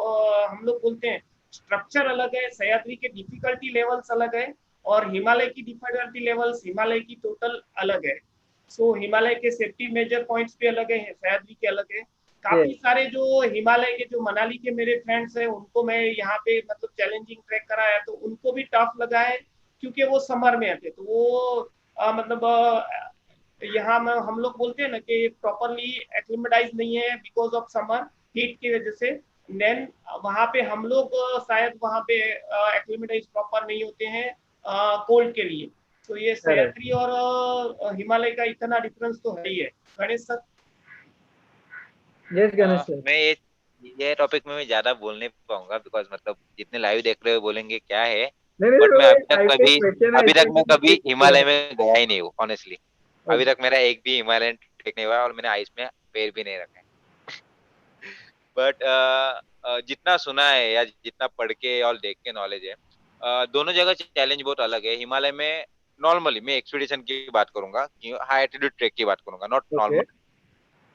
हम लोग बोलते हैं स्ट्रक्चर अलग है, सह्याद्री के डिफिकल्टी लेवल्स अलग है, और हिमालय की डिफिकल्टी लेवल्स हिमालय की टोटल अलग है। सो हिमालय के सेफ्टी मेजर पॉइंट्स भी अलग है, सह्याद्री के अलग है। काफी यस। सारे जो हिमालय के, जो मनाली के मेरे फ्रेंड्स हैं, उनको मैं यहाँ पे मतलब चैलेंजिंग ट्रैक कराया तो उनको भी टफ लगा है, क्योंकि वो समर में थे। तो वो मतलब यहाँ में हम लोग बोलते हैं ना कि प्रॉपरली एक्लिमेटाइज नहीं है बिकॉज ऑफ समर हीट की वजह से। देन वहाँ पे हम लोग शायद वहाँ पे एक्लिमेटाइज प्रॉपर नहीं होते हैं कोल्ड के लिए। तो ये करेक्ट। सह्याद्री और हिमालय का इतना डिफरेंस तो है ही है। Ganesh sir. Yes Ganesh sir. मैं ये टॉपिक में मैं ज्यादा बोल नहीं पाऊंगा, बिकॉज मतलब जितने लाइव देख रहे हो बोलेंगे क्या है। नहीं नहीं बट सर, मैं वो एक टाइप का क्वेश्चन है अभी तक इसलिए मैं मैंने कभी पूछ लिया हिमालय है। में गया ही नहीं हूँ ऑनेस्टली। अभी तक ओके। मेरा एक भी हिमालयन ट्रेक नहीं हुआ है, और मैंने आइस में पैर भी नहीं रखा है। बट जितना सुना है या जितना पढ़ के और देख के नॉलेज है, दोनों जगह चैलेंज बहुत अलग है। हिमालय में नॉर्मली मैं एक्सपीडिशन की बात करूंगा, हाई एल्टीट्यूड ट्रेक की बात करूंगा, not okay. Normal.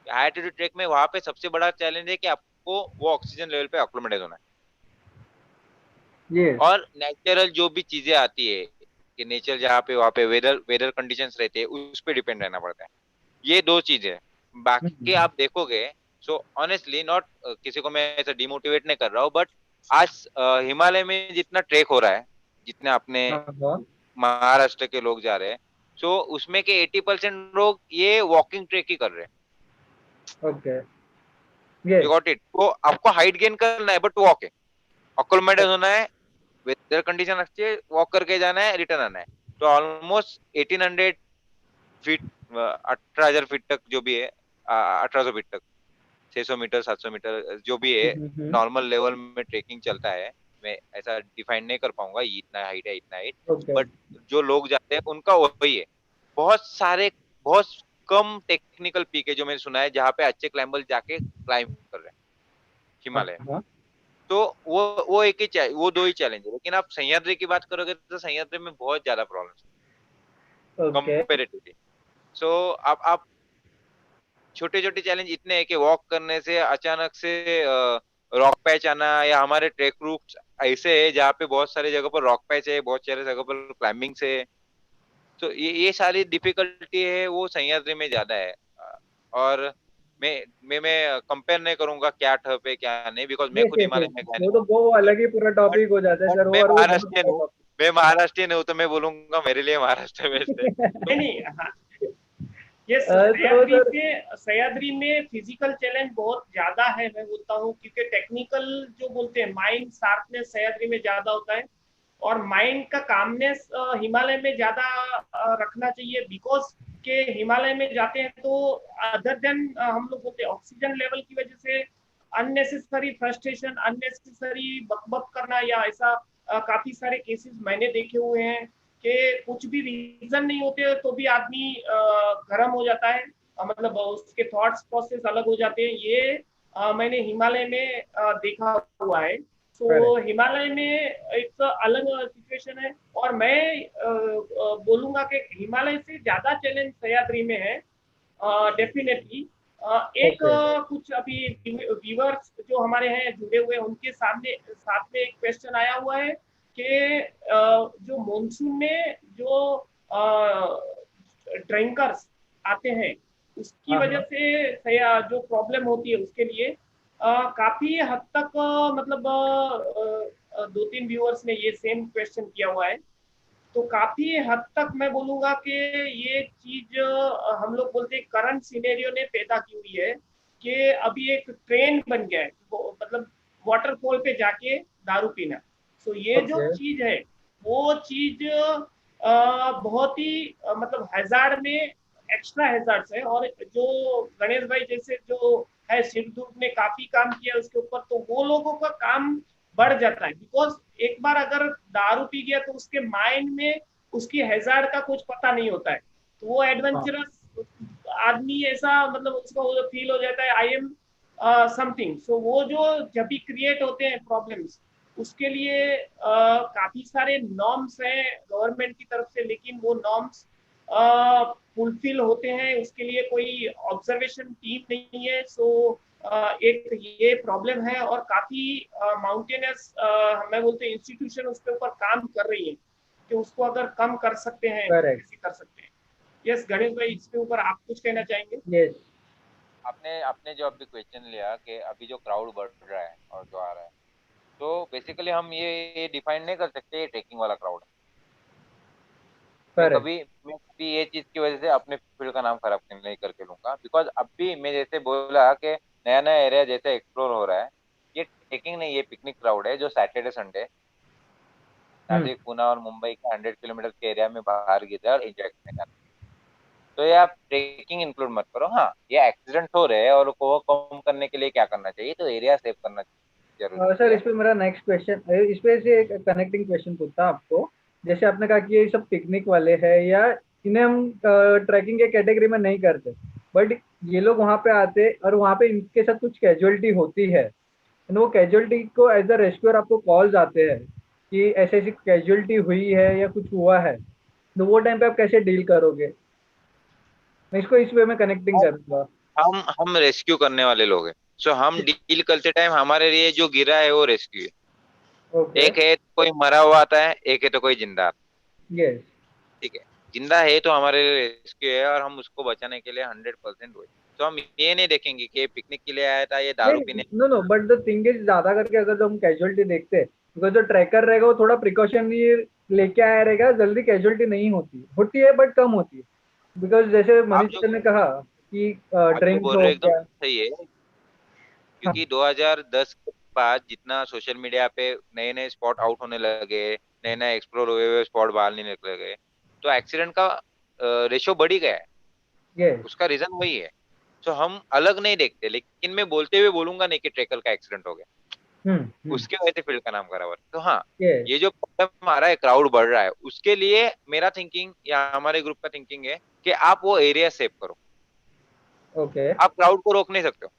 High altitude trek में वहां पे सबसे बड़ा चैलेंज है कि आपको वो ऑक्सीजन लेवल पे अक्लोमोडेट होना है। यस। और नेचुरल जो भी चीजें आती है कि नेचर जहाँ पे, वहाँ पे वेदर वेदर कंडीशंस रहते हैं, उस पर डिपेंड रहना पड़ता है। ये दो चीजें। बाकी आप देखोगे, सो ऑनेस्टली नॉट, किसी को मैं ऐसा डिमोटिवेट नहीं कर रहा हूँ, बट आज हिमालय में जितना ट्रेक हो रहा है, जितने अपने हाँ हाँ। महाराष्ट्र के लोग जा रहे हैं, सो उसमें के 80% लोग ये वॉकिंग ट्रेक ही कर रहे हैं। Okay. You yes. Got it. तो आपको हाइट गेन करना है, बट वॉक है, अकोमोडेट होना है, वेदर कंडीशन अच्छी है, वॉक करके जाना है, रिटर्न आना है। तो ऑलमोस्ट 1800 फीट, 18,000 फीट तक जो भी है, 1800 फीट तक, 600 मीटर, 700 मीटर जो भी है, नॉर्मल लेवल में ट्रेकिंग चलता है। मैं ऐसा डिफाइन नहीं कर पाऊंगा ये इतना हाइट है, इतना हाइट। ओके। बट जो लोग जाते हैं उनका वही है। बहुत सारे, बहुत कम टेक्निकल पीक है जो मैंने सुना है जहाँ पे अच्छे क्लाइंबर्स जाके क्लाइंब कर रहे हैं हाँ हिमालय में। हाँ। तो वो एक ही वो दो ही चैलेंज है। लेकिन आप सह्याद्री की बात करोगे तो सह्याद्री में बहुत ज्यादा प्रॉब्लम ओके। कंपेरेटिवली। सो आप छोटे छोटे चैलेंज इतने हैं कि वॉक करने से अचानक से रॉक पैच आना, या हमारे ट्रेक रूट्स ऐसे है जहाँ पे बहुत सारी जगह पर रॉक पैच है, बहुत सारी जगह पर क्लाइंबिंग से। तो ये सारी डिफिकल्टी है वो सह्याद्री में ज्यादा है। और मैं कंपेयर नहीं करूंगा क्या टफ है क्या नहीं, बिकॉज मैं यस खुद यस हिमालय यस। में गया वो नहीं तो हूँ। वो बट अलग ही पूरा बट टॉपिक हो जाता है बट सर, वो मैं और वो बहुत महाराष्ट्रियन बड़ा हूँ। टॉपिक। मैं महाराष्ट्रियन हूँ तो मैं बोलूंगा मेरे लिए महाराष्ट्र बेस्ट है। नहीं तो नहीं, हाँ, ये तो सह्याद्री सर। से, सह्याद्री में फिजिकल चैलेंज बहुत ज्यादा है मैं बोलता हूँ, क्योंकि टेक्निकल जो बोलते हैं माइंड शार्पनेस सह्याद्री में ज्यादा होता है, और माइंड का कामनेस हिमालय में ज्यादा रखना चाहिए। बिकॉज के हिमालय में जाते हैं तो अदर देन हम लोग बोलते हैं ऑक्सीजन लेवल की वजह से अननेसेसरी फ्रस्ट्रेशन, अननेसेसरी बकबक करना, या ऐसा काफी सारे केसेस मैंने देखे हुए हैं कि कुछ भी रीजन नहीं होते तो भी आदमी गर्म हो जाता है, मतलब उसके थॉट्स प्रोसेस अलग हो जाते हैं। ये मैंने हिमालय में देखा हुआ है। तो करेक्ट। हिमालय में एक अलग सिचुएशन है, और मैं बोलूंगा कि हिमालय से ज्यादा चैलेंज सह्याद्री में है डेफिनेटली। एक ओके। कुछ अभी व्यूअर्स जो हमारे हैं जुड़े हुए, उनके सामने साथ में एक क्वेश्चन आया हुआ है कि जो मॉनसून में जो ड्रिंकर्स आते हैं उसकी हाँ वजह हाँ। से जो प्रॉब्लम होती है उसके लिए काफी हद तक मतलब 2-3 व्यूअर्स ने ये सेम क्वेश्चन किया हुआ है। तो काफी हद तक मैं बोलूंगा कि ये चीज हम लोग बोलते हैं करंट सिनेरियो ने पैदा की हुई है, कि अभी एक ट्रेंड बन गया है मतलब वाटरफॉल पे जाके दारू पीना। तो ये जो ओके। चीज है वो चीज बहुत ही मतलब हैजार्ड में एक्स्ट्रा हैजार्ड्स है। और जो गणेश भाई जैसे जो है सिरदूर ने काफी काम किया उसके ऊपर, तो वो लोगों का काम बढ़ जाता है। बिकॉज एक बार अगर दारू पी गया तो उसके माइंड में उसकी हैजार्ड का कुछ पता नहीं होता है, तो वो हाँ एडवेंचरस आदमी ऐसा मतलब उसको फील हो जाता है आई एम समथिंग। सो वो जो जब भी क्रिएट होते हैं प्रॉब्लम्स, उसके लिए काफी सारे नॉर्म्स हैं गवर्नमेंट की तरफ से, लेकिन वो नॉर्म्स फुलफिल होते हैं उसके लिए कोई ऑब्जर्वेशन टीम नहीं है। सो एक ये प्रॉब्लम है। और काफी माउंटेनस मैं बोलते हैं इंस्टीट्यूशन उसके ऊपर काम कर रही है कि उसको अगर कम कर सकते हैं तो करेक्ट। कैसे कर सकते हैं। यस गणेश भाई, इसके ऊपर आप कुछ कहना चाहेंगे? यस। आपने आपने जो अभी क्वेश्चन लिया कि अभी जो क्राउड बढ़ रहा है और जो आ रहा है, तो बेसिकली हम ये डिफाइन नहीं कर सकते ये ट्रेकिंग वाला क्राउड है। मैं करेक्ट। कभी मैं कभी ये चीज की वजह से अपने फील्ड का नाम खराब नहीं करके लूंगा, बिकॉज अभी मैं जैसे बोला कि नया नया एरिया जैसे एक्सप्लोर हो रहा है, ये ट्रेकिंग नहीं, ये पिकनिक क्राउड है जो सैटरडे संडे हम्म। नासिक पुणे और मुंबई के 100 किलोमीटर के एरिया में बाहर गिरते हैं और एंजॉय करने जाते हैं। तो ये आप ट्रेकिंग इंक्लूड मत करो। हाँ, ये एक्सीडेंट हो रहे हैं और को कम करने के लिए क्या करना चाहिए, तो एरिया सेव करना सर जरूरी है। इस पे मेरा नेक्स्ट क्वेश्चन, इस पे से एक कनेक्टिंग क्वेश्चन पूछता आपको। जैसे आपने कहा कि ये सब पिकनिक वाले हैं या इन्हें हम ट्रैकिंग के कैटेगरी में नहीं करते, बट ये लोग वहाँ पे आते और वहाँ पे इनके साथ कुछ कैजुअलिटी होती है, एंड वो कैजुअलिटी को एज अ रेस्क्यूअर आपको कॉल्स आते हैं कि ऐसे ऐसी कैजुअलिटी हुई है या कुछ हुआ है, तो वो टाइम पे आप कैसे डील करोगे? मैं इसको इस वे में कनेक्टिंग करूंगा। हम रेस्क्यू करने वाले लोग हैं। सो हम डील करते टाइम हमारे लिए जो गिरा है वो रेस्क्यू है। ओके। एक है तो कोई मरा हुआ आता है, एक है तो कोई जिंदा आता यस। है। ठीक है, जिंदा है तो हमारे लिए रेस्क्यू है और हम उसको बचाने के लिए 100% हुए। तो हम ये नहीं देखेंगे कि ये पिकनिक के लिए आया था, ये दारू नहीं, पीने। No no, but the thing is ज्यादा करके अगर जो हम कैजुअलिटी देखते हैं, बिकॉज जो ट्रैकर रहेगा वो थोड़ा प्रिकॉशन लेके आया रहेगा, जल्दी कैजुअलिटी नहीं होती है बट कम होती है। बिकॉज जैसे आप मनीष जो सर ने कहा कि आप जो ड्रिंक बोल रहे हो हो एकदम गया। सही है, हाँ। क्योंकि 2010 के बाद जितना सोशल मीडिया पे नए नए स्पॉट आउट होने लगे, नए नए एक्सप्लोर हुए हुए स्पॉट बाहर नहीं निकले गए, तो एक्सीडेंट का रेशो बढ़ ही गया है। यस। उसका रीजन वही है। तो हम अलग नहीं देखते, लेकिन मैं बोलते हुए बोलूंगा नहीं कि ट्रेकर का एक्सीडेंट हो गया, हम्म। उसके वजह से फील्ड का नाम खराब हो रहा है। तो हाँ, यस। ये जो प्रॉब्लम आ रहा है, क्राउड बढ़ रहा है, उसके लिए मेरा थिंकिंग या हमारे ग्रुप का थिंकिंग है कि आप वो एरिया सेव करो। ओके। आप क्राउड को रोक नहीं सकते हो,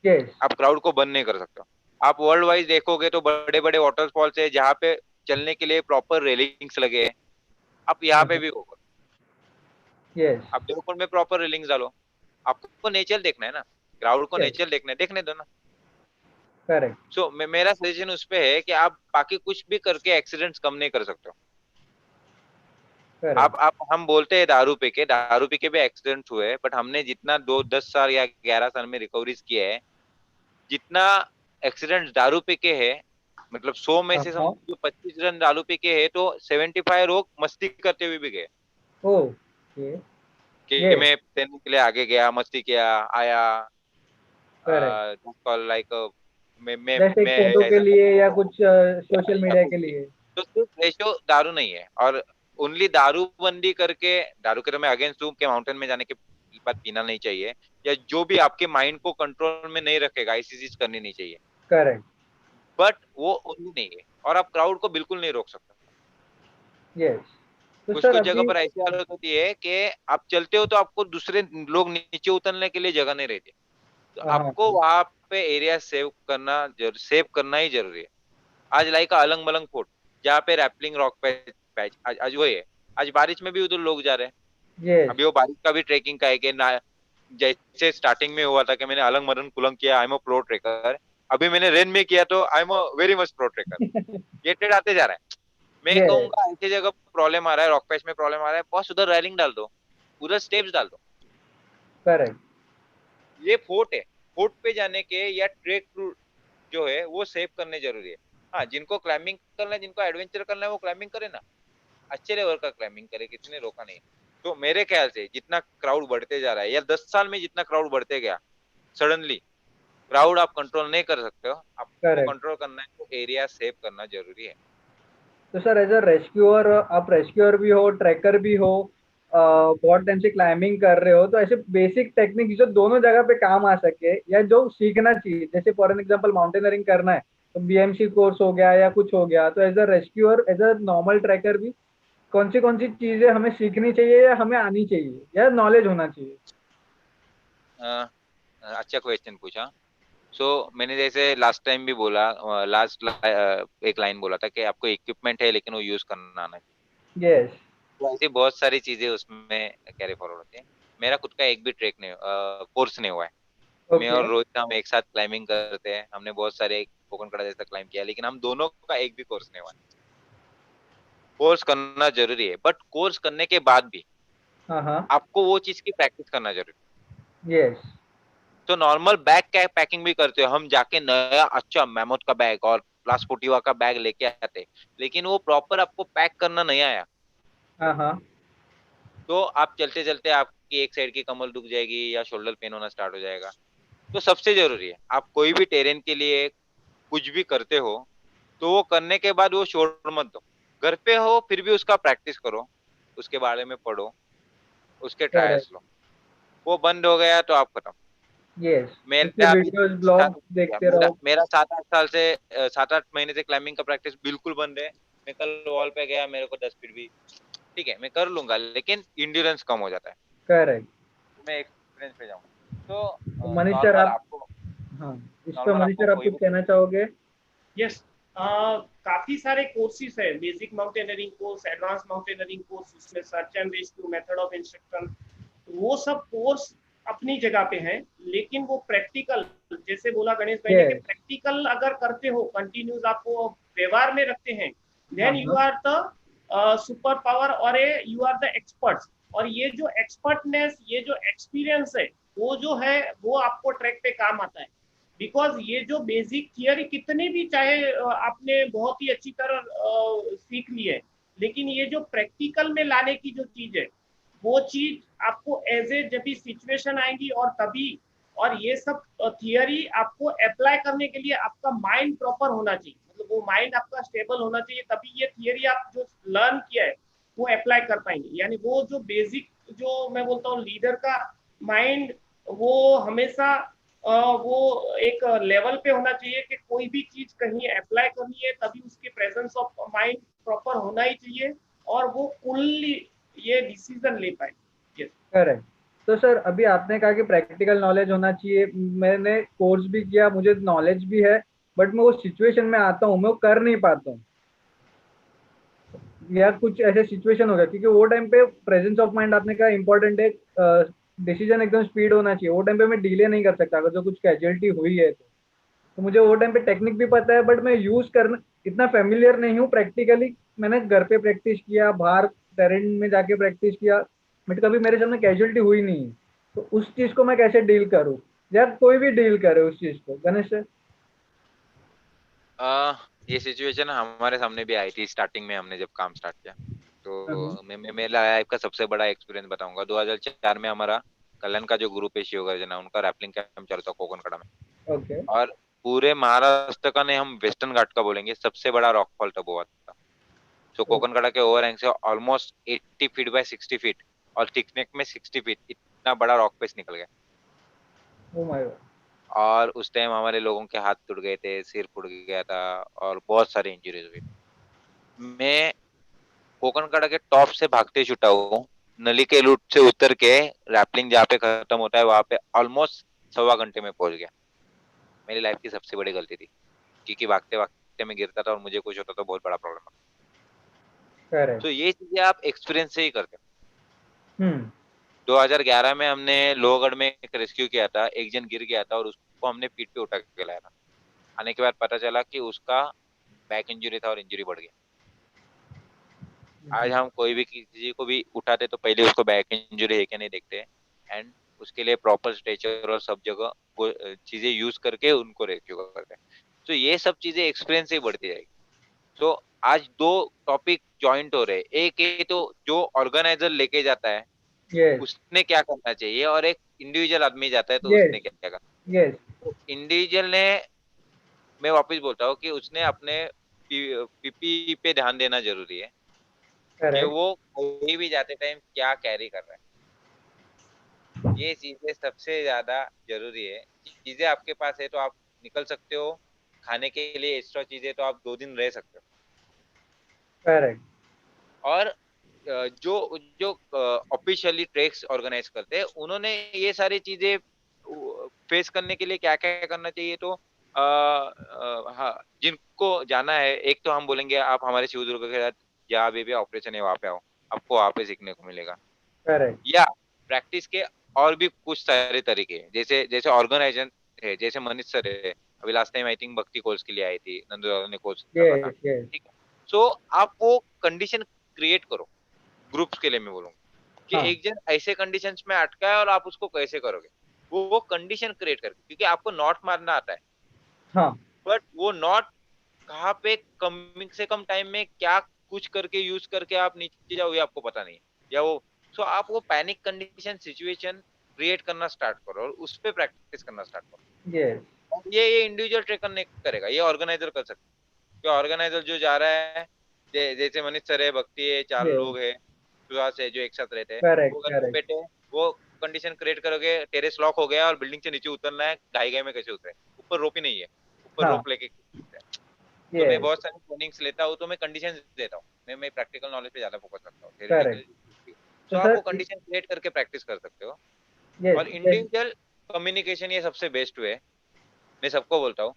यस। आप क्राउड को बंद नहीं कर सकते हो। आप वर्ल्ड वाइज देखोगे तो बड़े बड़े वाटरफॉल्स है जहाँ पे चलने के लिए प्रॉपर रेलिंग्स लगे हैं। आप यहाँ पे भी होगा, यस। आप देवकुंड में प्रॉपर रेलिंग्स डालो। आपको नेचर देखना है ना, क्राउड को यस। नेचर देखना है, देखने दो ना। करेक्ट। सो मेरा सजेशन उस पे है कि आप बाकी कुछ भी करके एक्सीडेंट्स कम नहीं कर सकते हो। करेक्ट। आप हम बोलते हैं दारू पी के भी एक्सीडेंट हुए, बट हमने जितना 2 10 साल या 11 साल में रिकवरीज किए हैं, जितना एक्सीडेंट दारू पी के है, मतलब 100 में हाँ से हाँ। समझो 25 जन दारू पी के है, तो 75 लोग मस्ती करते हुए भी गए। ओके। कि यस। मैं तैरने के लिए आगे गया, मस्ती किया, आया, करेक्ट। लाइक जैसे एक मैं फोटो के ऐसा लिए या कुछ सोशल या मीडिया कुछ के भी। लिए। तो सिर्फ रेशो दारू नहीं है, और ओनली दारू बंदी करके, दारू के तो मैं अगेंस्ट हूँ कि माउंटेन में जाने के बाद पीना नहीं चाहिए, या जो भी आपके माइंड को कंट्रोल में नहीं रखेगा ऐसी चीज करनी नहीं चाहिए। करेक्ट। बट वो ओनली नहीं है, और आप क्राउड को बिल्कुल नहीं रोक सकते। यस। तो कुछ सर कुछ जगह अभी। पर ऐसी हालत होती है कि आप चलते हो तो आपको दूसरे लोग नीचे उतरने के लिए जगह नहीं रहती, तो हाँ। आपको वहां पे एरिया सेव करना ही जरूरी है। आज लाई का अलंग मलंग फोर्ट, जहाँ पे रैपलिंग रॉक पैच आज वही है। आज बारिश में भी उधर लोग जा रहे हैं। यस। अभी वो बारिश का भी ट्रेकिंग का है कि ना, जैसे स्टार्टिंग में हुआ था कि मैंने अलंग मरन कुलंग किया, I am a pro trekker, अभी मैंने रेन में किया तो I am a very much pro trekker. ये ट्रेड आते जा रहा है। मैं यस। कहूंगा ऐसी जगह प्रॉब्लम आ रहा है, रॉक पैच में प्रॉब्लम आ रहा है, बस उधर रेलिंग डाल दो, उधर स्टेप्स डाल दो। करेक्ट। ये फोर्ट है, फोर्ट पे जाने के या ट्रेक रूट जो है वो सेव करने जरूरी है। हाँ, जिनको क्लाइंबिंग करना है, जिनको एडवेंचर करना है, वो क्लाइंबिंग करे ना, अच्छे लेवल का क्लाइंबिंग करे, किसी ने रोका नहीं। तो मेरे ख्याल से जितना क्राउड बढ़ते जा रहा है, या 10 साल में जितना क्राउड बढ़ते गया सडनली, क्राउड आप कंट्रोल नहीं कर सकते हो। आपको करेक्ट। कंट्रोल करना है तो एरिया सेव करना जरूरी है। तो सर एज अ रेस्क्यूअर, आप रेस्क्यूअर भी हो, ट्रैकर भी हो, बहुत टाइम से क्लाइंबिंग कर रहे हो, तो ऐसे बेसिक टेक्निक जो दोनों जगह पे काम आ सके या जो सीखना चाहिए, जैसे फॉर एन एग्जांपल माउंटेनियरिंग करना है तो बीएमसी कोर्स हो गया या कुछ हो गया, तो as a rescuer, as a normal trekker भी कौन सी चीजें हमें सीखनी चाहिए या हमें आनी चाहिए या नॉलेज होना चाहिए? अच्छा क्वेश्चन पूछा। सो मैंने जैसे लास्ट टाइम भी बोला, लास्ट एक लाइन बोला था कि आपको इक्विपमेंट है लेकिन वो यूज करना आना चाहिए। यस। तो ऐसी बहुत सारी चीजें उसमें कैरी फॉरवर्ड होती है। मेरा खुद का एक भी ट्रैक नहीं, कोर्स नहीं हुआ है। मैं ओके। और रोहित हम एक साथ क्लाइंबिंग करते हैं, हमने बहुत सारे कोकन कड़ा जैसा क्लाइंब किया, लेकिन हम दोनों का एक भी कोर्स नहीं हुआ है। कोर्स करना जरूरी है, बट कोर्स करने के बाद भी हाँ हाँ। आपको वो चीज की प्रैक्टिस करना जरूरी है। यस। तो नॉर्मल बैग का पैकिंग भी करते हो, हम जाके नया अच्छा मैमोथ का बैग और लास्पोटिवा का बैग लेके आते, लेकिन वो प्रॉपर आपको पैक करना नहीं आया, हाँ हाँ। तो आप चलते चलते आपकी एक साइड की कमर दुख जाएगी या शोल्डर पेन होना स्टार्ट हो जाएगा। तो सबसे जरूरी है, आप कोई भी टेरेन के लिए कुछ भी करते हो तो वो करने के बाद वो छोड़ मत दो। घर पे हो फिर भी उसका प्रैक्टिस करो, उसके बारे में पढ़ो, उसके ट्रायल्स करेक्ट। लो। वो बंद हो गया तो आप खत्म। यस। उसके मेरा अभी वीडियोस साथ ब्लॉग किया, देखते मेरा रहो। मेरा 7-8 साल से 7-8 महीने से क्लाइंबिंग का प्रैक्टिस बिल्कुल बंद है। मैं कल वॉल पे गया, मेरे को 10 फीट भी ठीक है मैं कर लूंगा, लेकिन इंड्योरेंस कम हो जाता है। करेक्ट। मैं एक्सपीरियंस पे जाऊंगा। तो तो मनीष सर नॉर्मल आप, आपको हाँ, इस पे नॉर्मल मनीष आपको सर आप कोई कुछ भी कहना चाहोगे? यस, काफी सारे कोर्सेज है, basic mountaineering course, advance mountaineering course, उसमें search and rescue, method of instruction, वो सब कोर्स अपनी जगह पे हैं। लेकिन वो प्रैक्टिकल, जैसे बोला गणेश भाई ने कि यस। प्रैक्टिकल अगर करते हो, कंटिन्यूस आपको व्यवहार में रखते हैं, हाँ देन यू हाँ। आर द सुपर पावर और ए यू आर द एक्सपर्ट्स। और ये जो एक्सपर्टनेस, ये जो एक्सपीरियंस है, वो जो है वो आपको ट्रैक पे काम आता है। बिकॉज ये जो बेसिक थियरी कितनी भी चाहे आपने बहुत ही अच्छी तरह सीख ली है, लेकिन ये जो प्रैक्टिकल में लाने की जो चीज है, वो चीज आपको एज ए जब भी सिचुएशन आएंगी और तभी, और ये सब थियरी आपको अप्लाई करने के लिए आपका माइंड प्रॉपर होना चाहिए, मतलब वो माइंड आपका स्टेबल होना चाहिए, तभी ये थियरी आप जो लर्न किया है वो अप्लाई कर पाएंगे। यानी वो जो बेसिक, जो मैं बोलता हूँ लीडर का माइंड, वो हमेशा वो एक लेवल पे होना चाहिए कि कोई भी चीज कहीं अप्लाई करनी है तभी उसके प्रेजेंस ऑफ माइंड प्रॉपर होना ही चाहिए, और वो फुल्ली ये डिसीजन ले पाए। यस। करेक्ट। तो सर अभी आपने कहा कि प्रैक्टिकल नॉलेज होना चाहिए, मैंने कोर्स भी किया, मुझे नॉलेज भी है, बट मैं वो सिचुएशन में आता हूँ, मैं वो कर नहीं पाता हूँ, या कुछ ऐसे सिचुएशन हो गया, क्योंकि वो टाइम पे प्रेजेंस ऑफ माइंड आपने कहा इंपॉर्टेंट है, डिसीजन एकदम स्पीड होना चाहिए, वो टाइम पे मैं डिले नहीं कर सकता अगर जो कुछ कैजुअलिटी हुई है तो मुझे वो टाइम पे टेक्निक भी पता है, बट मैं यूज करना इतना फेमिलियर नहीं हूँ प्रैक्टिकली। मैंने घर पे प्रैक्टिस किया, बाहर टेरेन में जाके प्रैक्टिस किया, बट कभी मेरे सामने कैजुअलिटी हुई नहीं है। तो उस चीज को मैं कैसे डील करूँ, या कोई भी डील करे उस चीज को, गणेश सर? आ, ये सिचुएशन हमारे सामने भी आई थी स्टार्टिंग में, हमने जब काम स्टार्ट किया। हाँ। तो मैं मेरा लाइफ का सबसे बड़ा एक्सपीरियंस बताऊंगा। 2004 में हमारा कल्याण का जो ग्रुप है शिव गर्जना, उनका रैपलिंग कैंप चलता कोकन कड़ा में। ओके। और पूरे महाराष्ट्र का नहीं, हम वेस्टर्न घाट का बोलेंगे, सबसे बड़ा रॉकफॉल तब हुआ था। तो कोकन कड़ा के ओवर हैंग से ऑलमोस्ट 80 फीट बाय 60 फीट और थिकनेस में 60 फीट, इतना बड़ा रॉक फेस निकल गया। Oh my God. और उस टाइम हमारे लोगों के हाथ टूट गए थे, सिर फूट गया था और बहुत सारी इंजरीज हुई। मैं कोकन कड़ा के टॉप से भागते छुटा हूँ, नली के रूट से उतर के रैपलिंग जहाँ पे खत्म होता है वहां पे ऑलमोस्ट 1.25 घंटे में पहुंच गया। मेरी लाइफ की सबसे बड़ी गलती थी, क्योंकि भागते भागते मैं गिरता था और मुझे कुछ होता तो बहुत बड़ा प्रॉब्लम होता। तो करेक्ट। ये चीजें आप एक्सपीरियंस से ही करते हो। हम्म। 2011 में हमने लोहगढ़ में एक रेस्क्यू किया था, एक जन गिर गया था और उसको हमने पीठ पे उठा के लाया था। आने के बाद पता चला कि उसका बैक इंजरी था और इंजरी बढ़ गया। आज हम कोई भी किसी को भी उठाते तो पहले उसको बैक इंजरी है क्या नहीं देखते, एंड उसके लिए प्रॉपर स्ट्रेचर और सब जगह वो चीजें यूज करके उनको रेस्क्यू करते हैं। तो ये सब चीजें एक्सपीरियंस से ही बढ़ती जाएगी। तो आज दो टॉपिक जॉइंट हो रहे हैं, एक ये तो जो ऑर्गेनाइजर लेके जाता है यस। उसने क्या करना चाहिए, और एक इंडिविजुअल आदमी जाता है तो यस। उसने क्या करना। यस। तो इंडिविजुअल ने, मैं वापस बोलता हूँ कि उसने अपने पीपी पे ध्यान देना जरूरी है कि करेक्ट। वो कहीं भी जाते टाइम क्या कैरी कर रहा है। ये चीजें सबसे ज्यादा जरूरी है। चीजें आपके पास है तो आप निकल सकते हो, खाने के लिए एक्स्ट्रा चीजें तो आप 2 दिन रह सकते हो। करेक्ट। और जो जो ऑफिशियली ट्रेक्स ऑर्गेनाइज करते हैं उन्होंने ये सारी चीजें फेस करने के लिए क्या क्या करना चाहिए, तो हाँ, जिनको जाना है, एक तो हम बोलेंगे आप हमारे शिवदुर्ग के साथ जहाँ भी ऑपरेशन है वहां पे आओ, आपको वहां पे सीखने को मिलेगा। करेक्ट। या प्रैक्टिस के और भी कुछ सारे तरीके हैं, जैसे जैसे ऑर्गेनाइजेशन है, जैसे मनीष सर है, अभी लास्ट टाइम आई थिंक भक्ति कोर्स के लिए आई थी, नंदू ने कोर्स रखा था। Yes, yes. ठीक है। सो आप वो कंडीशन क्रिएट करो ग्रुप्स के लिए, मैं बोलूंगा कि हाँ, एक जन ऐसे कंडीशंस में अटका है और आप उसको कैसे करोगे, वो कंडीशन क्रिएट करके, क्योंकि आपको नॉट मारना आता है, हाँ। बट वो नॉट कहाँ पे कम से कम टाइम में क्या कुछ करके यूज करके आप नीचे जाओ ये आपको पता नहीं है, या वो, सो आप वो पैनिक कंडीशन सिचुएशन क्रिएट करना स्टार्ट करो और उस पे प्रैक्टिस करना स्टार्ट करो। यस। और ये इंडिविजुअल ट्रेकर नहीं करेगा, ये ऑर्गेनाइजर कर सकता है। कि ऑर्गेनाइजर जो जा रहा है, जैसे मनीष सर है, भक्ति है, 4 यस। लोग है, सुहास है, जो एक साथ रहते हैं, करेक्ट, वो घर पे करेक्ट। बैठे हैं, वो कंडीशन क्रिएट करोगे, टेरेस लॉक हो गया और बिल्डिंग से नीचे उतरना है, घाई घाई में कैसे उतरे, ऊपर रोप ही नहीं है, ऊपर हाँ। रोप लेके कैसे उतरे। तो मैं यस। बहुत सारी ट्रेनिंग्स लेता हूँ, तो मैं कंडीशन देता हूँ, मैं प्रैक्टिकल नॉलेज पे ज्यादा फोकस करता हूँ, करेक्ट। थ्योरेटिकल। तो सो आप वो सर, कंडीशन क्रिएट करके प्रैक्टिस कर सकते हो। यस, और यस। इंडिविजुअल कम्युनिकेशन ये सबसे बेस्ट वे, मैं सबको बोलता हूँ।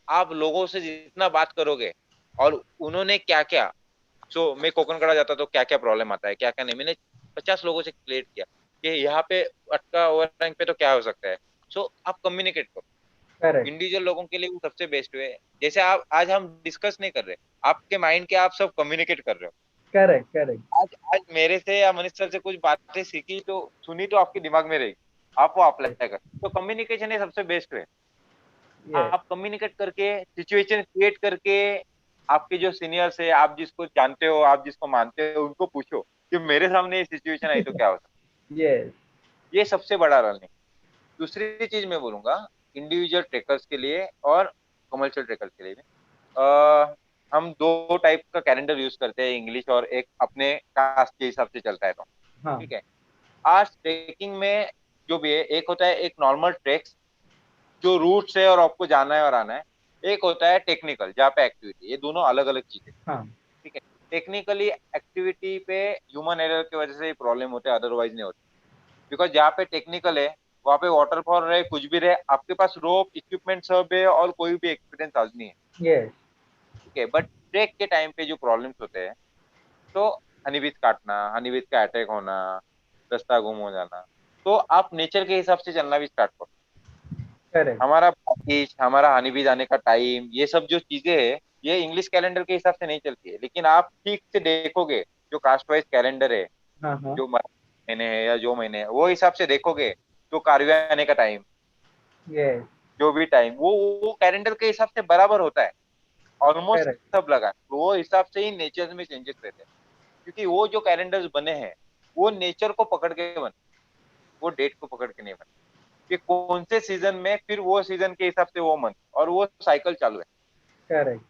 आप लोगों से जितना बात करोगे, और उन्होंने क्या क्या, सो मैं कोकण कड़ा जाता तो क्या क्या प्रॉब्लम आता है, क्या क्या नहीं, मैंने 50 लोगों से क्लियर किया कि यहाँ पे अटका ओवर रैंक पे तो क्या हो सकता है। सो आप कम्युनिकेट करो। करेक्ट, इंडिविजुअल लोगों के लिए वो सबसे बेस्ट वे है। जैसे आप आज हम डिस्कस नहीं कर रहे, आपके माइंड के आप सब कम्युनिकेट कर रहे हो। करेक्ट। करेक्ट। आज आज मेरे से या मनीष सर से कुछ बातें सीखी तो सुनी तो आपके दिमाग में रहेगी, आप वो अप्लाई कर, तो कम्युनिकेशन है सबसे बेस्ट वे। यस। आप कम्युनिकेट करके सिचुएशन क्रिएट करके, आपके जो सीनियर्स है, आप जिसको जानते हो, आप जिसको मानते हो, उनको पूछो कि मेरे सामने ये सिचुएशन आई तो क्या होता। यस। ये सबसे बड़ा रन है। दूसरी चीज मैं बोलूंगा इंडिविजुअल ट्रेकर्स के लिए और कमर्शियल ट्रेकर्स के लिए भी, हम दो टाइप का कैलेंडर यूज करते हैं, इंग्लिश और एक अपने कास्ट के हिसाब से चलता है तो। हाँ। ठीक है। आज ट्रेकिंग में जो भी है, एक होता है एक नॉर्मल ट्रेक्स जो रूट्स है और आपको जाना है और आना है, एक होता है टेक्निकल जहाँ पे एक्टिविटी, ये दोनों अलग अलग चीजें। हाँ। ठीक है। टेक्निकली एक्टिविटी पे ह्यूमन एरर की वजह से ये प्रॉब्लम होते हैं, अदरवाइज नहीं होती। बिकॉज जहाँ पे टेक्निकल है वहाँ पे वाटरफॉल रहे कुछ भी रहे, आपके पास रोप इक्विपमेंट सब है और कोई भी एक्सपीरियंस आज नहीं है। यस। ठीक है। बट ट्रेक के टाइम पे जो प्रॉब्लम्स होते हैं, तो हनीबीज काटना, हनीबीज का अटैक होना, रास्ता गुम हो जाना, तो आप नेचर के हिसाब से चलना भी स्टार्ट करो। करेक्ट। हमारा बारिश, हमारा हनीबीज आने का टाइम, ये सब जो चीजें है, ये इंग्लिश कैलेंडर के हिसाब से नहीं चलती है, लेकिन आप ठीक से देखोगे जो कास्ट वाइज कैलेंडर है, हाँ, हाँ। जो महीने है या जो महीने है, वो हिसाब से देखोगे तो कार्य आने का टाइम, यस। जो भी टाइम, वो कैलेंडर के हिसाब से बराबर होता है, ऑलमोस्ट करेक्ट। सब लगा है। तो वो हिसाब से ही नेचर में चेंजेस रहते हैं, क्योंकि वो जो कैलेंडर्स बने हैं वो नेचर को पकड़ के बने, वो डेट को पकड़ के नहीं बने, कि कौन से सीजन में फिर वो सीजन के हिसाब से वो मंथ, और वो साइकिल चालू है। करेक्ट। यस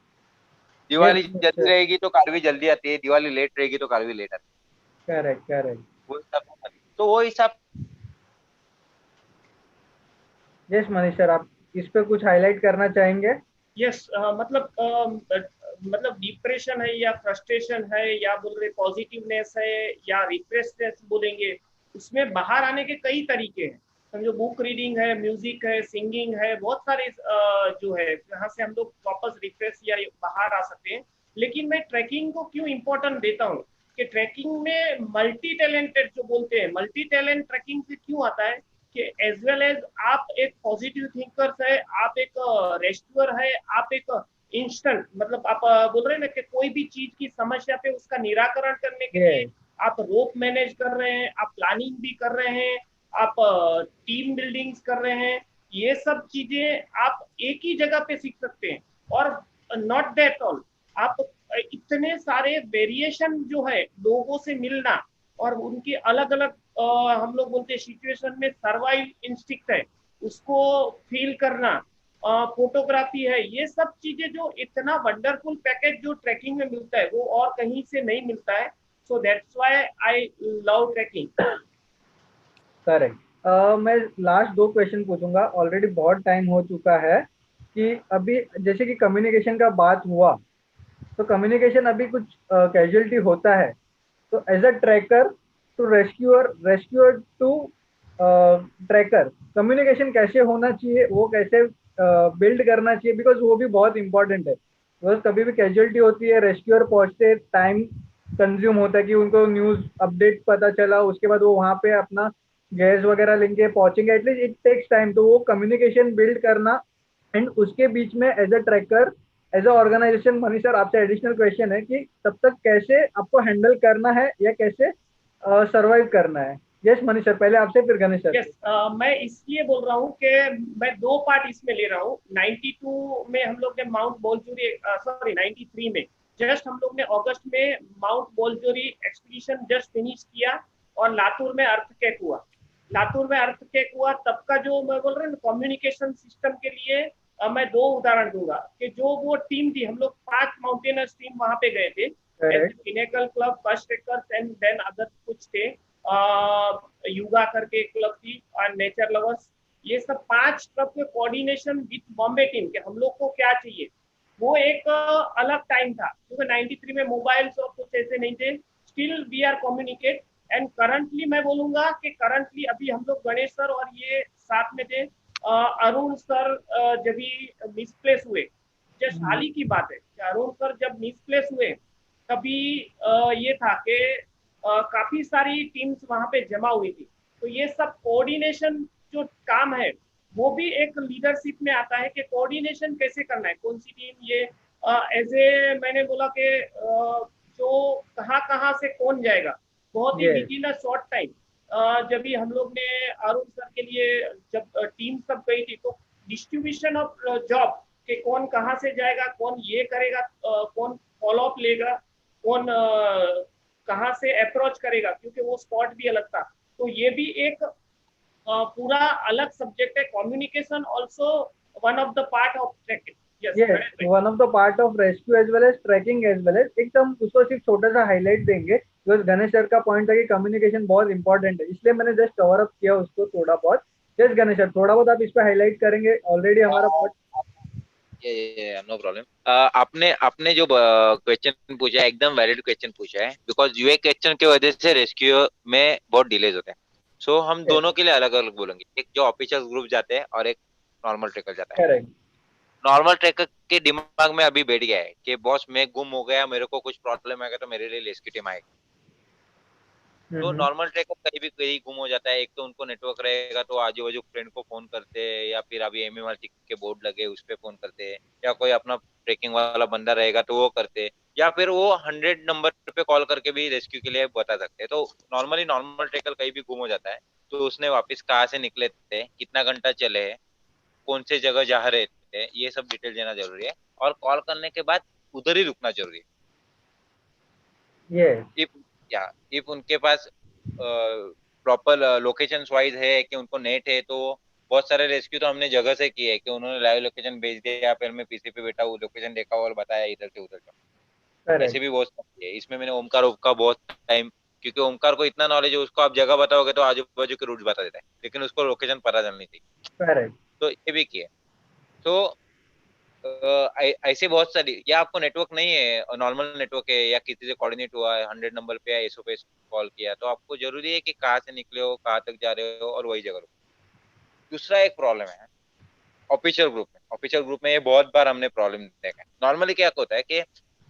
दिवाली जल्दी सर। रहेगी तो कारवी जल्दी आती है, दिवाली लेट रहेगी तो कारवी लेट आती करेक्ट, करेक्ट। है, वो हिसाब से तो वो हिसाब। यस मनीष सर, आप इस पे कुछ हाईलाइट करना चाहेंगे? यस, मतलब डिप्रेशन है या फ्रस्ट्रेशन है या बोल रहे पॉजिटिवनेस है या रिफ्रेशनेस बोलेंगे, उसमें बाहर आने के कई तरीके हैं। समझो बुक रीडिंग है, म्यूजिक है, सिंगिंग है, बहुत सारे जो है जहाँ से हम लोग वापस रिफ्रेश या बाहर आ सकते हैं। लेकिन मैं ट्रैकिंग को क्यों इम्पोर्टेंट देता हूँ कि ट्रैकिंग में मल्टी टैलेंटेड जो बोलते हैं, मल्टी टैलेंट ट्रैकिंग से क्यों आता है कि एज वेल एज आप एक पॉजिटिव थिंकर है, आप एक रेस्क्यूअर है, आप एक इंस्टेंट, मतलब आप बोल रहे हैं ना कि कोई भी चीज की समस्या पे उसका निराकरण करने के लिए यस। आप रोप मैनेज कर रहे हैं, आप प्लानिंग भी कर रहे हैं, आप टीम बिल्डिंग्स कर रहे हैं। ये सब चीजें आप एक ही जगह पे सीख सकते हैं। और नॉट दैट ऑल, आप इतने सारे वेरिएशन जो है, लोगों से मिलना और उनके अलग अलग हम लोग बोलते हैं सिचुएशन में सर्वाइव इंस्टिक्ट है, उसको फील करना, फोटोग्राफी है, ये सब चीजें जो इतना वंडरफुल पैकेज जो ट्रैकिंग में मिलता है वो और कहीं से नहीं मिलता है। So that's why I love trekking. Correct. मैं लास्ट दो क्वेश्चन पूछूंगा, ऑलरेडी बहुत टाइम हो चुका है कि अभी जैसे कि कम्युनिकेशन का बात हुआ, तो कम्युनिकेशन अभी कुछ कैजुअलिटी होता है, तो as a trekker to rescuer to trekker, communication कैसे होना चाहिए, वो कैसे बिल्ड करना चाहिए, बिकॉज वो भी बहुत इंपॉर्टेंट है। बिकॉज कभी भी कैजुअलिटी होती है, रेस्क्यूअर पहुंचते टाइम कंज्यूम होता है कि उनको न्यूज अपडेट पता चला, उसके बाद वो वहां पे अपना गैस वगैरह लेंगे पहुंचेंगे, एटलीस्ट इट टेक्स टाइम, तो वो कम्युनिकेशन बिल्ड करना। एंड उसके बीच में as a trekker, as a organisation, मनी सर आपसे एडिशनल क्वेश्चन है कि तब तक कैसे आपको हैंडल करना है या कैसे सरवाइव करना है। यस मनी सर, पहले आपसे फिर गणेश सर यस, से। मैं इसलिए बोल रहा हूँ कि मैं दो पार्ट इसमें ले रहा हूँ। 92 में हम लोग ने माउंट बोलचूरी, सॉरी 93 में, जस्ट हम लोग ने अगस्त में माउंट बोलचूरी एक्सपीडिशन जस्ट फिनिश किया, और लातूर में अर्थक्वेक हुआ। लातूर में अर्थक्वेक हुआ तब का जो मैं बोल रहा हूँ कम्युनिकेशन सिस्टम के लिए, मैं दो उदाहरण दूंगा कि जो वो टीम थी, हम लोग 5 माउंटेनर्स टीम वहां पे गए थे, correct. Pinnacle club, first trekkers and then other कुछ थे, युगा करके एक क्लब थी, और नेचर लवर्स। ये सब 5 क्लब के कोऑर्डिनेशन विद बॉम्बे टीम के हम लोग को क्या चाहिए, वो एक अलग टाइम था, क्योंकि 93 में मोबाइल्स और कुछ ऐसे नहीं थे। Still we are communicate. And currently मैं बोलूंगा कि करंटली अभी हम लोग गणेश सर और ये साथ में थे, अरुण सर जब भी मिसप्लेस हुए, जस्ट हाल ही की बात है कि अरुण सर जब मिसप्लेस हुए, तभी ये था कि काफी सारी टीम्स वहां पे जमा हुई थी। तो ये सब कोऑर्डिनेशन जो काम है, वो भी एक लीडरशिप में आता है कि कोऑर्डिनेशन कैसे करना है, कौन सी टीम ये, एज ए मैंने बोला कि जो कहाँ कहाँ से कौन जाएगा, बहुत ही yes. Within a short time. जब भी हम लोग ने अरुण सर के लिए जब टीम सब गई थी, तो डिस्ट्रीब्यूशन ऑफ जॉब कि कौन कहाँ से जाएगा, कौन ये करेगा, कौन फॉलो अप लेगा, कौन कहाँ से अप्रोच करेगा, क्योंकि वो स्पॉट भी अलग था। तो ये भी एक पूरा अलग सब्जेक्ट है, communication also one of the part of trekking. Yes yes, correct right. One of the part of rescue as well as trekking as well as, एकदम उसको सिर्फ छोटा सा हाईलाइट देंगे, बिकॉज गणेश सर का पॉइंट था कि कम्युनिकेशन बहुत इंपॉर्टेंट है, इसलिए मैंने जस्ट कवर अप किया उसको थोड़ा बहुत। यस गणेश सर, थोड़ा बहुत आप इस पे हाईलाइट करेंगे, ऑलरेडी हमारा बहुत। ये नो प्रॉब्लम। आपने आपने जो क्वेश्चन पूछा है एकदम वैलिड क्वेश्चन पूछा है, बिकॉज ये क्वेश्चन की वजह से रेस्क्यू में बहुत डिलेज होते हैं। सो हम दोनों के लिए अलग अलग बोलेंगे, एक जो ऑफिसर्स ग्रुप जाते हैं और एक नॉर्मल ट्रेकर जाता है। करेक्ट। नॉर्मल ट्रेकर के दिमाग में अभी बैठ गया है कि बॉस मैं गुम हो गया, मेरे को कुछ प्रॉब्लम आएगा तो मेरे लिए रेस्क्यू टीम आएगी। तो नॉर्मल ट्रैकर कहीं भी कहीं गुम हो जाता है, एक तो उनको नेटवर्क रहेगा तो आजू बाजू फ्रेंड को फोन करते हैं, या फिर अभी एमएमआरसी के बोर्ड लगे उस पे फोन करते हैं, या कोई अपना ट्रेकिंग वाला बंदा रहेगा तो वो करते हैं, या फिर वो 100 नंबर पे कॉल करके भी रेस्क्यू के लिए बता सकते हैं। तो नॉर्मली नॉर्मल ट्रैकर कहीं भी गुम हो जाता है तो उसने वापस कहाँ से निकले थे, कितना घंटा चले हैं, कौन से जगह जा रहे थे, ये सब डिटेल देना जरूरी है। और कॉल करने के बाद उधर ही रुकना जरूरी है। यस। इफ या इफ उनके पास प्रॉपर लोकेशन वाइज है कि उनको नेट है, तो बहुत सारे रेस्क्यू तो हमने जगह से किए हैं कि उन्होंने लाइव लोकेशन भेज दिया, फिर मैं पीसी पे बैठा हूँ लोकेशन देखा और बताया इधर से उधर जाओ। ऐसे करेक्ट। भी बहुत सारे हैं। इसमें मैंने ओमकार का बहुत टाइम, क्योंकि ओमकार को इतना नॉलेज है, उसको आप जगह बताओगे तो आजू बाजू के रूट बता देता है, लेकिन उसको लोकेशन पता चलनी चाहिए। करेक्ट। तो ये भी किया। तो ऐसे बहुत सारी, या आपको नेटवर्क नहीं है, नॉर्मल नेटवर्क है, या किसी से कोऑर्डिनेट हुआ है 100 नंबर पे या एसओ पे कॉल किया, तो आपको जरूरी है कि कहाँ से निकले हो, कहाँ तक जा रहे हो, और वही जगह रुको। दूसरा एक प्रॉब्लम है ऑफिशियल ग्रुप में। ऑफिशियल ग्रुप में ये बहुत बार हमने प्रॉब्लम देखा है। नॉर्मली क्या होता है कि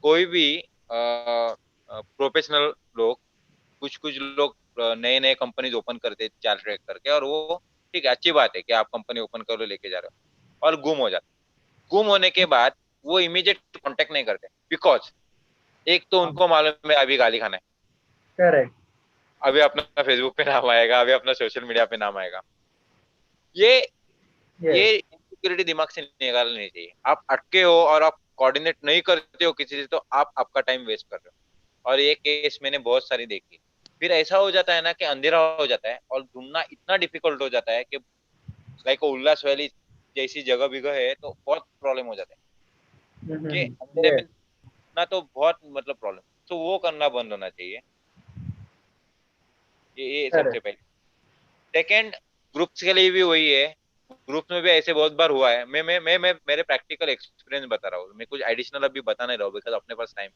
कोई भी प्रोफेशनल लोग, कुछ कुछ लोग नए नए कंपनीज ओपन करते हैं 4 ट्रैक करके, और वो ठीक है, अच्छी बात है कि आप कंपनी ओपन करो लेके जा रहे हो, और गुम हो जाते। गुम होने के बाद वो इमीडिएट कांटेक्ट नहीं करते, बिकॉज एक तो उनको मालूम है अभी गाली खाना है, करेक्ट। अभी अपना फेसबुक पे नाम आएगा, अभी अपना सोशल मीडिया पे नाम आएगा। ये यस। ये इनसिक्योरिटी दिमाग से निकालनी नहीं चाहिए। आप अटके हो और आप कोऑर्डिनेट नहीं करते हो किसी से, तो आप आपका टाइम वेस्ट कर रहे हो। और ये केस मैंने बहुत सारी देखी। फिर ऐसा हो जाता है ना कि अंधेरा हो जाता है और ढूंढना इतना डिफिकल्ट हो जाता है कि लाइक उल्लास वैली जैसी जगह बिगह है तो बहुत प्रॉब्लम हो जाता है कि अंधेरे में yes, ना, तो बहुत मतलब प्रॉब्लम। तो वो करना बंद होना चाहिए। ये सबसे correct, पहले। सेकंड, ग्रुप्स के लिए भी वही है। ग्रुप में भी ऐसे बहुत बार हुआ है। मैं मेरे प्रैक्टिकल एक्सपीरियंस बता रहा हूँ, मैं कुछ एडिशनल अभी बता नहीं रहा हूँ बिकॉज अपने पास टाइम।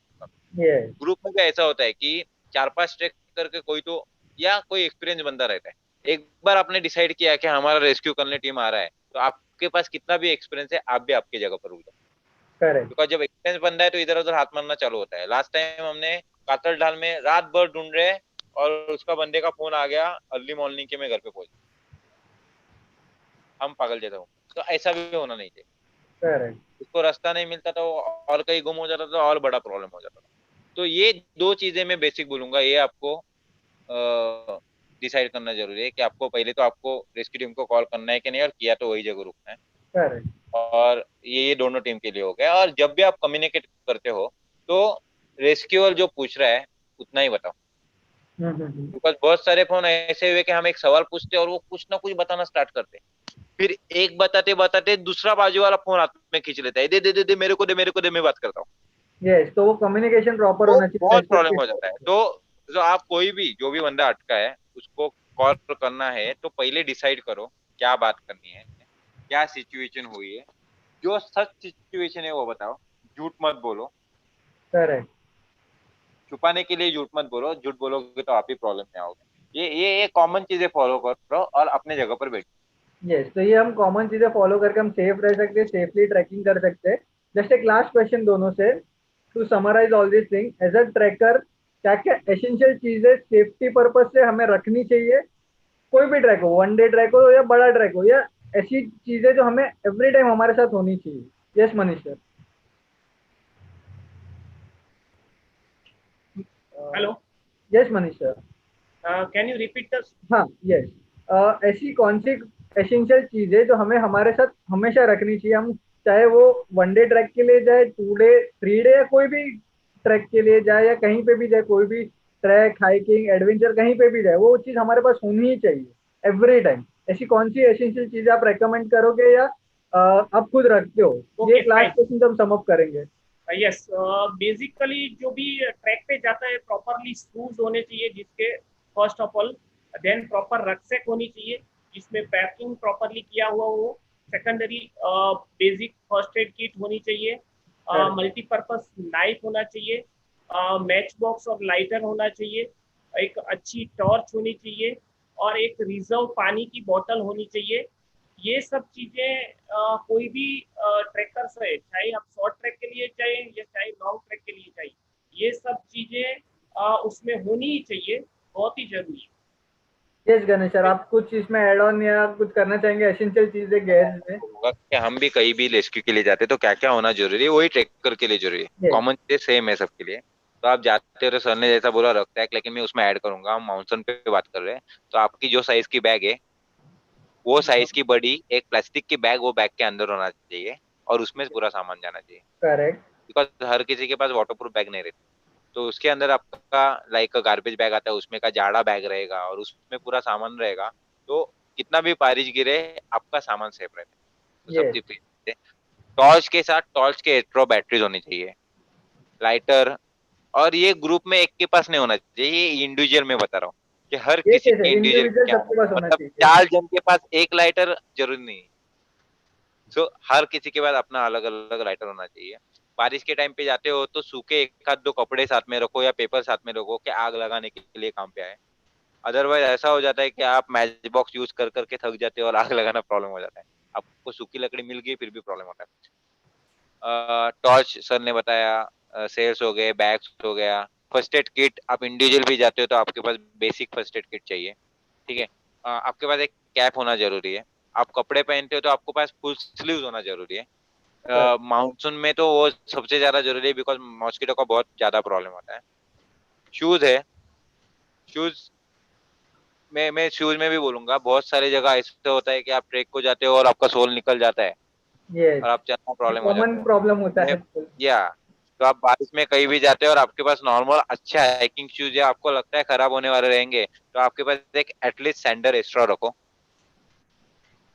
yes, ग्रुप में भी ऐसा होता है कि 4-5 ट्रैक करके कोई तो, या कोई एक्सपीरियंस बंदा रहता है। एक बार आपने डिसाइड किया कि हमारा रेस्क्यू करने टीम आ रहा है, तो आपके पास कितना भी एक्सपीरियंस है, आप भी आपकी जगह पर रुक जाओ। correct, बिकॉज जब एक्सपीरियंस बंदा है तो इधर उधर हाथ मारना चालू होता है। लास्ट टाइम हमने कातर ढाल में रात भर ढूंढ रहे, और उसका बंदे का फोन आ गया अर्ली मॉर्निंग के, मैं घर पे पहुंच, हम पागल जैसा हूँ। तो ऐसा भी होना नहीं चाहिए। correct, उसको रास्ता नहीं मिलता तो और कहीं गुम हो जाता, तो और बड़ा प्रॉब्लम हो जाता। तो ये दो चीजें मैं बेसिक बोलूंगा, ये आपको डिसाइड करना जरूरी है कि आपको पहले तो आपको रेस्क्यू टीम को कॉल करना है कि नहीं, और किया तो वही जगह रुकना है। correct, और ये दोनों टीम के लिए हो गया। और जब भी आप कम्युनिकेट करते हो तो रेस्क्यूअर जो पूछ रहा है उतना ही बताओ। हम्म, बिकॉज बहुत सारे फोन ऐसे हुए कि हम एक सवाल पूछते और वो कुछ ना कुछ बताना स्टार्ट करते, फिर एक बताते बताते दूसरा बाजू वाला फोन हाथ में खींच लेता है, दे दे दे दे, मेरे को दे, मेरे को दे, मैं बात करता हूँ। yes, तो वो कम्युनिकेशन प्रॉपर तो होना चाहिए बहुत रेस्पेक्ट प्रॉब्लम के हो जाता है। तो आप कोई भी, जो भी बंदा अटका है उसको कॉल करना है तो पहले डिसाइड करो क्या बात करनी है, क्या सिचुएशन हुई है। जो सच सिचुएशन है वो बताओ, झूठ मत बोलो। करेक्ट, छुपाने के लिए झूठ मत बोलो, झूठ बोलोगे तो आप ही प्रॉब्लम में आओगे। ये कॉमन चीजें फॉलो करो और अपने जगह पर बैठो। यस, तो ये हम कॉमन चीजें फॉलो करके हम सेफ रह सकते हैं, सेफली ट्रैकिंग कर सकते हैं। जस्ट एक लास्ट क्वेश्चन दोनों से, to summarise all this thing as a trekker, क्या क्या एसेंशियल चीजें सेफ्टी पर्पज से हमें रखनी चाहिए? कोई भी ट्रैक हो, वन डे ट्रैक हो या बड़ा ट्रैक हो, या ऐसी चीजें जो हमें एवरी टाइम हमारे साथ होनी चाहिए। Yes Manish sir. Hello, yes Manish sir. Can you repeat the? हाँ, यस। ऐसी कौन सी एसेंशियल चीज है जो हमें हमारे साथ हमेशा रखनी चाहिए, हम चाहे वो वन डे ट्रैक के लिए जाए, 2 डे, 3 डे, या कोई भी ट्रैक के लिए जाए, या कहीं पे भी जाए, कोई भी ट्रैक, हाइकिंग, एडवेंचर कहीं पे भी जाए, वो चीज हमारे पास होनी ही चाहिए एवरी टाइम। ऐसी कौन सी एसेंशियल चीज आप रेकमेंड करोगे, या आप खुद रखते हो? ये ओके, एक लास्ट फाइन। क्वेश्चन जब सम अप करेंगे। यस, बेसिकली जो भी ट्रैक पे जाता है, प्रॉपरली शूज होने चाहिए जिसके, first of all. Then proper rucksack होनी चाहिए जिसमें पैकिंग प्रॉपरली किया हुआ हो। Secondary, basic first aid kit होनी चाहिए। करेक्ट, मल्टीपर्पज नाइफ होना चाहिए। मैच बॉक्स और लाइटर होना चाहिए। एक अच्छी टॉर्च होनी चाहिए। और एक रिजर्व पानी की बोतल होनी चाहिए। ये सब चीजें कोई भी ट्रैकर्स है, चाहे आप शॉर्ट ट्रैक के लिए जाए या चाहे लॉन्ग ट्रैक के लिए जाए, ये सब चीजें उसमें होनी ही चाहिए, बहुत ही जरूरी यस गणेश सर, है। आप कुछ इसमें एड ऑन या कुछ करना चाहेंगे एसेंशियल चीजें गैस में? बोलूंगा कि हम भी कहीं भी रेस्क्यू के लिए जाते हैं तो क्या क्या होना जरूरी है, वही ट्रैकर के लिए जरूरी है। यस, कॉमन चीजें सेम है सबके लिए। तो आप जाते हो तो सर ने जैसा बोला रखता है, लेकिन मैं उसमें ऐड करूंगा, हम माउंटेन पे बात कर रहे हैं। तो आपकी जो साइज की बैग है, वो साइज की बड़ी एक प्लास्टिक की बैग वो बैग के अंदर होना चाहिए, और उसमें पूरा सामान जाना चाहिए। करेक्ट, बिकॉज हर किसी के पास वाटरप्रूफ बैग नहीं रहती। तो उसके अंदर आपका लाइक गार्बेज बैग आता है, उसमें का जाड़ा बैग रहेगा और उसमें पूरा सामान रहेगा। तो कितना भी बारिश गिरे, आपका सामान सेफ रहता है। तो यस, सबसे पहले टॉर्च के साथ टॉर्च के एक्स्ट्रा बैटरीज होनी चाहिए, लाइटर। और ये ग्रुप में एक के पास नहीं होना चाहिए, ये इंडिविजुअल में बता रहा हूँ कि हर यस, किसी यस, के इंडिविजुअल इंडिविजुअल क्या होना सबके पास चाहिए। होना मतलब चाहिए। 4 जन के पास एक लाइटर जरूरी नहीं है। सो हर किसी के पास अपना अलग अलग लाइटर होना चाहिए। बारिश के टाइम पे जाते हो तो सूखे एक आध दो कपड़े साथ में रखो या पेपर साथ में रखो कि आग लगाने के लिए काम पे आए। अदरवाइज ऐसा हो जाता है कि आप मैच बॉक्स यूज कर करके थक जाते हो और आग लगाना प्रॉब्लम हो जाता है। आपको सूखी लकड़ी मिल गई फिर भी प्रॉब्लम होता है। टॉर्च सर ने बताया, सेल्स हो गए, बैग्स हो गया। फर्स्ट एड किट, आप इंडिविजुअल भी जाते हो तो आपके पास बेसिक फर्स्ट एड किट चाहिए। ठीक है। आपके पास एक कैप होना जरूरी है। आप कपड़े पहनते हो तो आपके पास फुल स्लीव होना जरूरी है। मानसून में तो वो सबसे ज्यादा जरूरी है, बिकॉज मॉस्किटो का बहुत ज्यादा प्रॉब्लम होता है। शूज है। शूज मैं शूज में भी बोलूंगा, बहुत सारी जगह ऐसा होता है कि आप ट्रेक को जाते हो और आपका सोल निकल जाता है यस, और आप चलना ये प्रॉब्लम हो कॉमन जाता है। प्रॉब्लम होता मैं है। या तो आप बारिश में कहीं भी जाते हो और आपके पास नॉर्मल अच्छा हाइकिंग शूज है, आपको लगता है खराब होने वाले रहेंगे, तो आपके पास एक एटलीस्ट सैंडल एक्स्ट्रा रखो।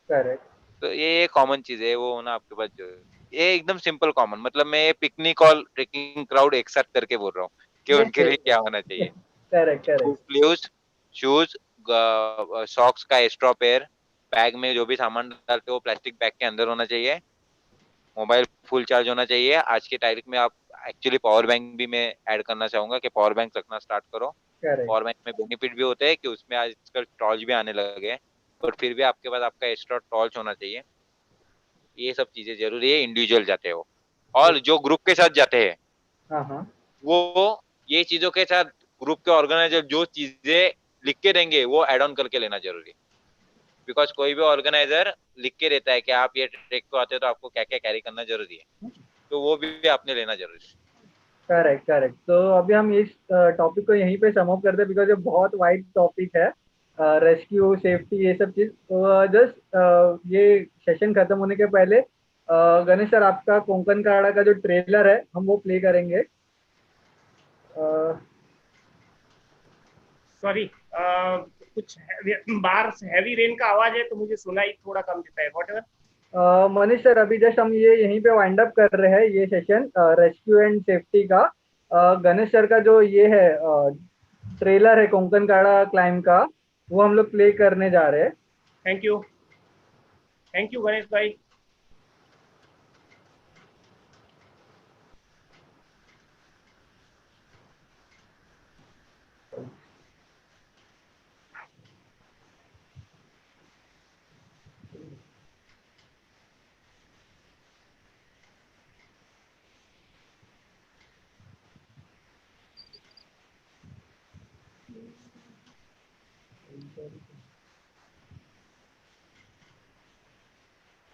करेक्ट, तो ये कॉमन चीज है, वो होना आपके पास जो है, ये एकदम सिंपल कॉमन, मतलब मैं ये पिकनिक और ट्रेकिंग क्राउड एक साथ करके बोल रहा हूँ कि ये उनके लिए क्या होना चाहिए। Correct correct. Sleeves, shoes, socks का एक्स्ट्रा पेयर, बैग में जो भी सामान डालते हो वो प्लास्टिक बैग के अंदर होना चाहिए, मोबाइल फुल चार्ज होना चाहिए। आज के तारीख में आप एक्चुअली पावर बैंक भी मैं ऐड करना चाहूंगा कि पावर बैंक रखना स्टार्ट करो। करेक्ट। पावर बैंक में बेनिफिट भी होते हैं कि उसमें आजकल टॉर्च भी आने लगे हैं, बट फिर भी आपके पास आपका एक्स्ट्रा टॉर्च होना चाहिए। ये सब चीजें जरूरी है इंडिविजुअल जाते हो। और जो ग्रुप के साथ जाते हैं हाँ हाँ। वो ये चीजों के साथ, ग्रुप के ऑर्गेनाइजर जो चीजें लिख के देंगे वो एड ऑन करके लेना जरूरी है। बिकॉज कोई भी ऑर्गेनाइजर लिख के देता है कि आप ये ट्रेक को आते हो तो आपको क्या क्या कैरी करना जरूरी है, तो वो भी आपने लेना जरूरी है। Correct correct. तो अभी हम इस टॉपिक को यहीं पे सम अप करते हैं बिकॉज ये बहुत वाइड टॉपिक है, रेस्क्यू सेफ्टी ये सब चीज़। तो जस्ट ये सेशन खत्म होने के पहले गणेश सर आपका कोंकण काड़ा का जो ट्रेलर है हम वो प्ले करेंगे। सॉरी, कुछ बाहर हैवी रेन का आवाज है तो मुझे सुनाई थोड़ा कम देता है, वॉट एवर। मनीष सर अभी जस्ट हम ये यहीं पे वाइंड अप कर रहे हैं ये सेशन रेस्क्यू एंड सेफ्टी का। गणेश सर का जो ये है ट्रेलर है कोंकण काड़ा क्लाइम का, वो हम लोग प्ले करने जा रहे हैं। थैंक यू गणेश भाई।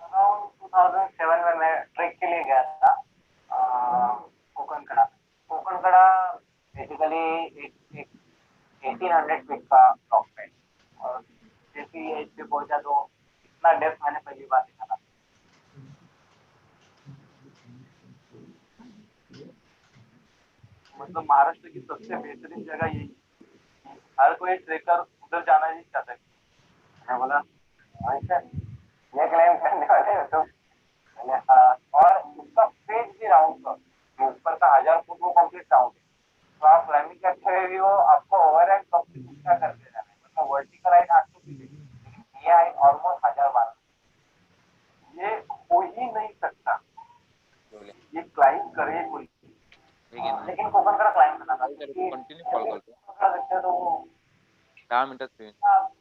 अराउंड 2007 में मैं ट्रेक के लिए गया था कोकणकड़ा। कोकणकड़ा बेसिकली एक 1800 फीट का टॉप है, और जैसे ही एज पे पहुंचा तो इतना डेप्थ मैंने पहली बार देखा था। मतलब महाराष्ट्र की सबसे बेहतरीन जगह यही है। हर कोई ट्रेकर उधर जाना ही चाहता है। मैं बोला अच्छा ये क्लाइम करने वाले हो तो मैंने हाँ, और उसका पेज भी राउंड का, जो ऊपर का 1000 फुट वो कंप्लीट राउंड है। तो आप क्लाइंबिंग करते हुए भी हो, आपको ओवर एंड कंप्लीट उल्टा करते जाना है, मतलब वर्टिकल हाइट 800 फीट है, लेकिन ये हाइट ऑलमोस्ट 1012। ये हो ही नहीं सकता बोले, ये क्लाइंब करे कोई। ठीक है ना, लेकिन कोकण का क्लाइंब करना था कॉल करो, क्योंकि कंटिन्यू कॉल कर करतो, सकते हो तो वो 10 मिनिटात फ्री आप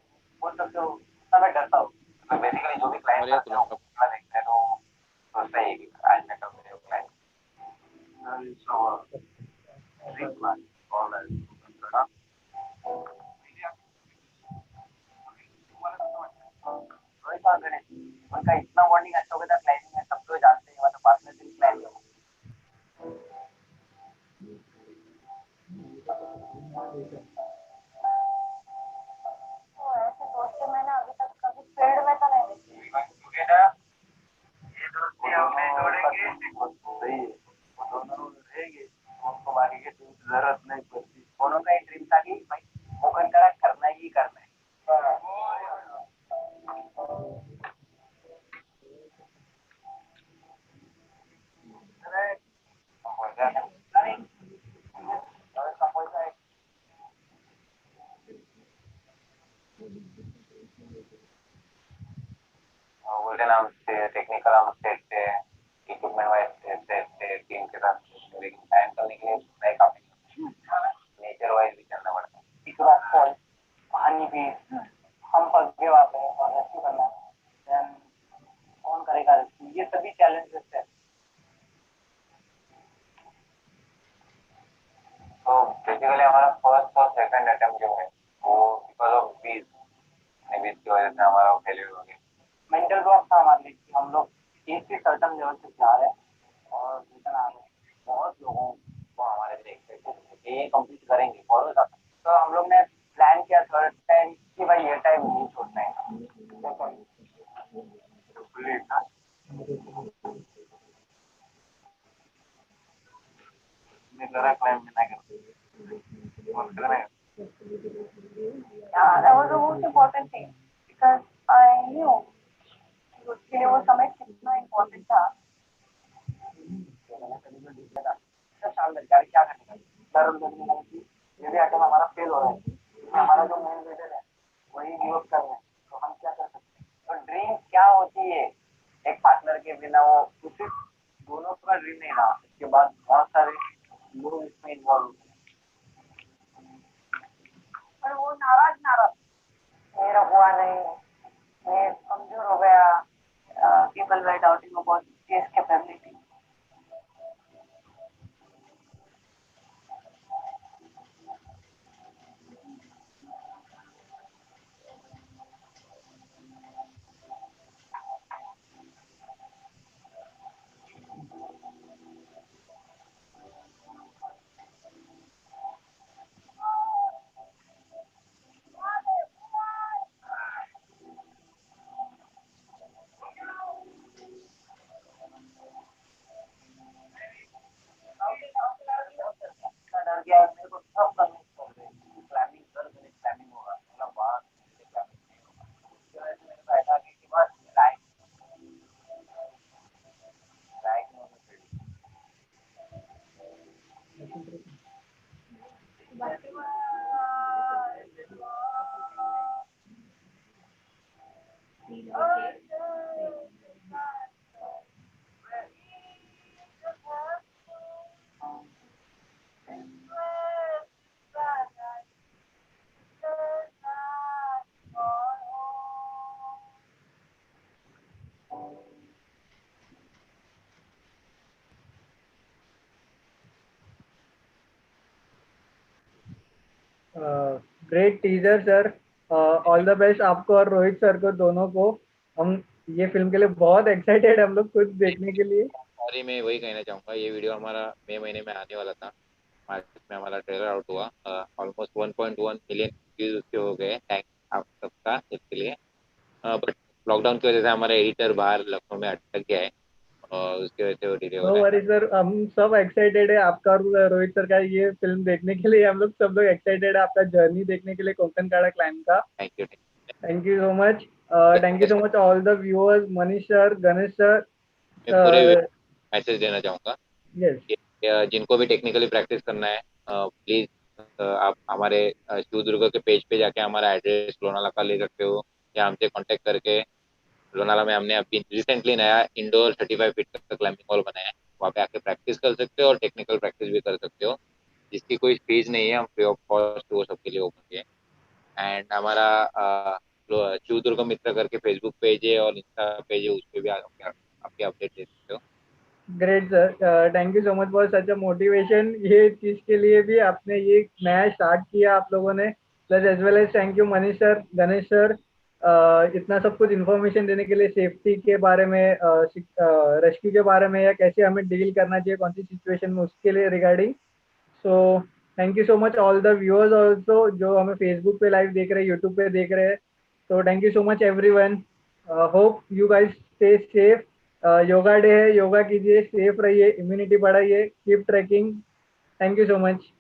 बोल सकते हो उतना मैं डरता हूँ। तो बेसिकली जो भी क्लाइंब और या करते तुला हो स्टॉप। उतना देखते हैं तो सोचता है कि आज मैं कब मेरे क्लाइंब ट्रिप प्लान और कोकण उनका इतना बॉन्डिंग अच्छा हो गया था क्लाइंबिंग में, सब लोग जानते हैं मतलब पार्टनरशिप क्लाइंबिंग। तो ऐसे दोस्ती मैंने अभी तक कभी फील्ड में तो नहीं देखी क्योंकि ना ये दोस्ती हमने जोड़ेंगे सही है, वो दोनों रहेंगे, उनको बाकी के टीम की जरूरत नहीं पड़ती। दोनों का एक ड्रीम था कि भाई कोकण करा करना ही करना है। बोलते नाम से टेक्निकल नाम से इक्विपमेंट वाइज से टीम के साथ, लेकिन टाइम करने के लिए नहीं काफी नेचर वाइज भी चलना पड़ता है। एक रॉकफॉल पानी भी हम फंस गए वहाँ पे और रेस्क्यू करना, देन कौन करेगा रेस्क्यू, ये सभी चैलेंजेस है। तो बेसिकली हमारा फर्स्ट और सेकंड अटेम्प्ट जो है वो बिकॉज ऑफ बीज बीज की वजह से हमारा फेलियर हो गया। मेंटल ब्लॉक था हमारे लिए कि हम लोग एक ही सर्टन लेवल तक जा रहे हैं और रिटर्न आ रहे हैं। बहुत लोगों को हमारे से एक्सपेक्टेड थे कि ये कंप्लीट करेंगे फॉलो था, तो हम लोग ने प्लान किया थर्ड टाइम कि भाई ये टाइम नहीं छोड़ना है। मैं करा क्लाइम नहीं करता। Yeah, that was the most important thing because I knew उसके लिए वो समय कितना इम्पोर्टेंट था। शाम लग क्या करने का डर लगने लगा कि यदि आइटम हमारा फेल हो रहा है, हमारा जो मेन लीडर है वही गिव अप कर रहे हैं, तो हम क्या कर सकते हैं। तो ड्रीम क्या होती है, एक पार्टनर के बिना वो सिर्फ दोनों का ड्रीम नहीं रहा, इसके बाद बहुत सारे लोग इसमें इन्वॉल्व होते हैं। पर वो नाराज नाराज मेरा हुआ नहीं, मैं कमजोर हो गया। People were doubting about his capability. डर गया मेरे को सब करने पड़ रहे हैं, प्लानिंग कर मैंने प्लानिंग होगा मतलब बात प्लानिंग नहीं होगा, उसकी वजह से मेरे को ऐसा कि बस like like great teaser sir, all the best आपको और रोहित सर को दोनों को। हम ये फिल्म के लिए बहुत एक्साइटेड हम लोग खुद देखने के लिए। सॉरी, मैं वही कहना चाहूँगा, ये वीडियो हमारा मई महीने में आने वाला था, मार्च में हमारा ट्रेलर आउट हुआ, ऑलमोस्ट 1.1 मिलियन व्यूज उसके हो गए। थैंक्स आप सबका इसके लिए। बट लॉकडाउन की वजह से हमारा एडिटर बाहर लखनऊ में अटक गया है और उसकी वजह से वो डिले हो नो रहा है। वरी सर, हम सब एक्साइटेड है आपका और रोहित सर का ये फिल्म देखने के लिए। हम लोग सब लोग एक्साइटेड है आपका जर्नी देखने के लिए कोंकण काड़ा क्लाइम का। Thank you. Thank you so much. Thank you so much all the viewers, Manish sir, Ganesh sir. मैं पूरे मैसेज देना चाहूँगा यस, कि जिनको भी टेक्निकली प्रैक्टिस करना है, प्लीज़ आप हमारे शिवदुर्ग के पेज पे जाके हमारा एड्रेस लोनाला का ले सकते हो, या हमसे कांटेक्ट करके। लोनाला में हमने अभी रिसेंटली नया इंडोर 35 फीट का क्लाइंबिंग वॉल बनाया है, वहाँ पे आके प्रैक्टिस कर सकते हो और टेक्निकल प्रैक्टिस भी कर सकते हो, जिसकी कोई फीस नहीं है, हम फ्री ऑफ कॉस्ट वो सबके लिए ओपन है। एंड हमारा शिवदुर्ग मित्र करके फेसबुक पेज है और इंस्टा पेज है, उस पर भी आपके अपडेट दे सकते हो। Great sir, thank you so much for such a motivation. ये चीज के लिए भी आपने ये नया स्टार्ट किया आप लोगों ने। Plus as well as thank you Manish sir, Ganesh sir, इतना सब कुछ इन्फॉर्मेशन देने के लिए, सेफ्टी के बारे में, रेस्क्यू के बारे में, या कैसे हमें डील करना चाहिए कौन सी सिचुएशन में, उसके लिए regarding. So thank you so much all the viewers also जो हमें फेसबुक पे लाइव देख रहे हैं, यूट्यूब पे देख रहे हैं। तो thank you so much everyone. Hope you guys stay safe. Yoga day है, योगा कीजिए, सेफ रहिए, इम्यूनिटी बढ़ाइए, keep trekking. Thank you so much.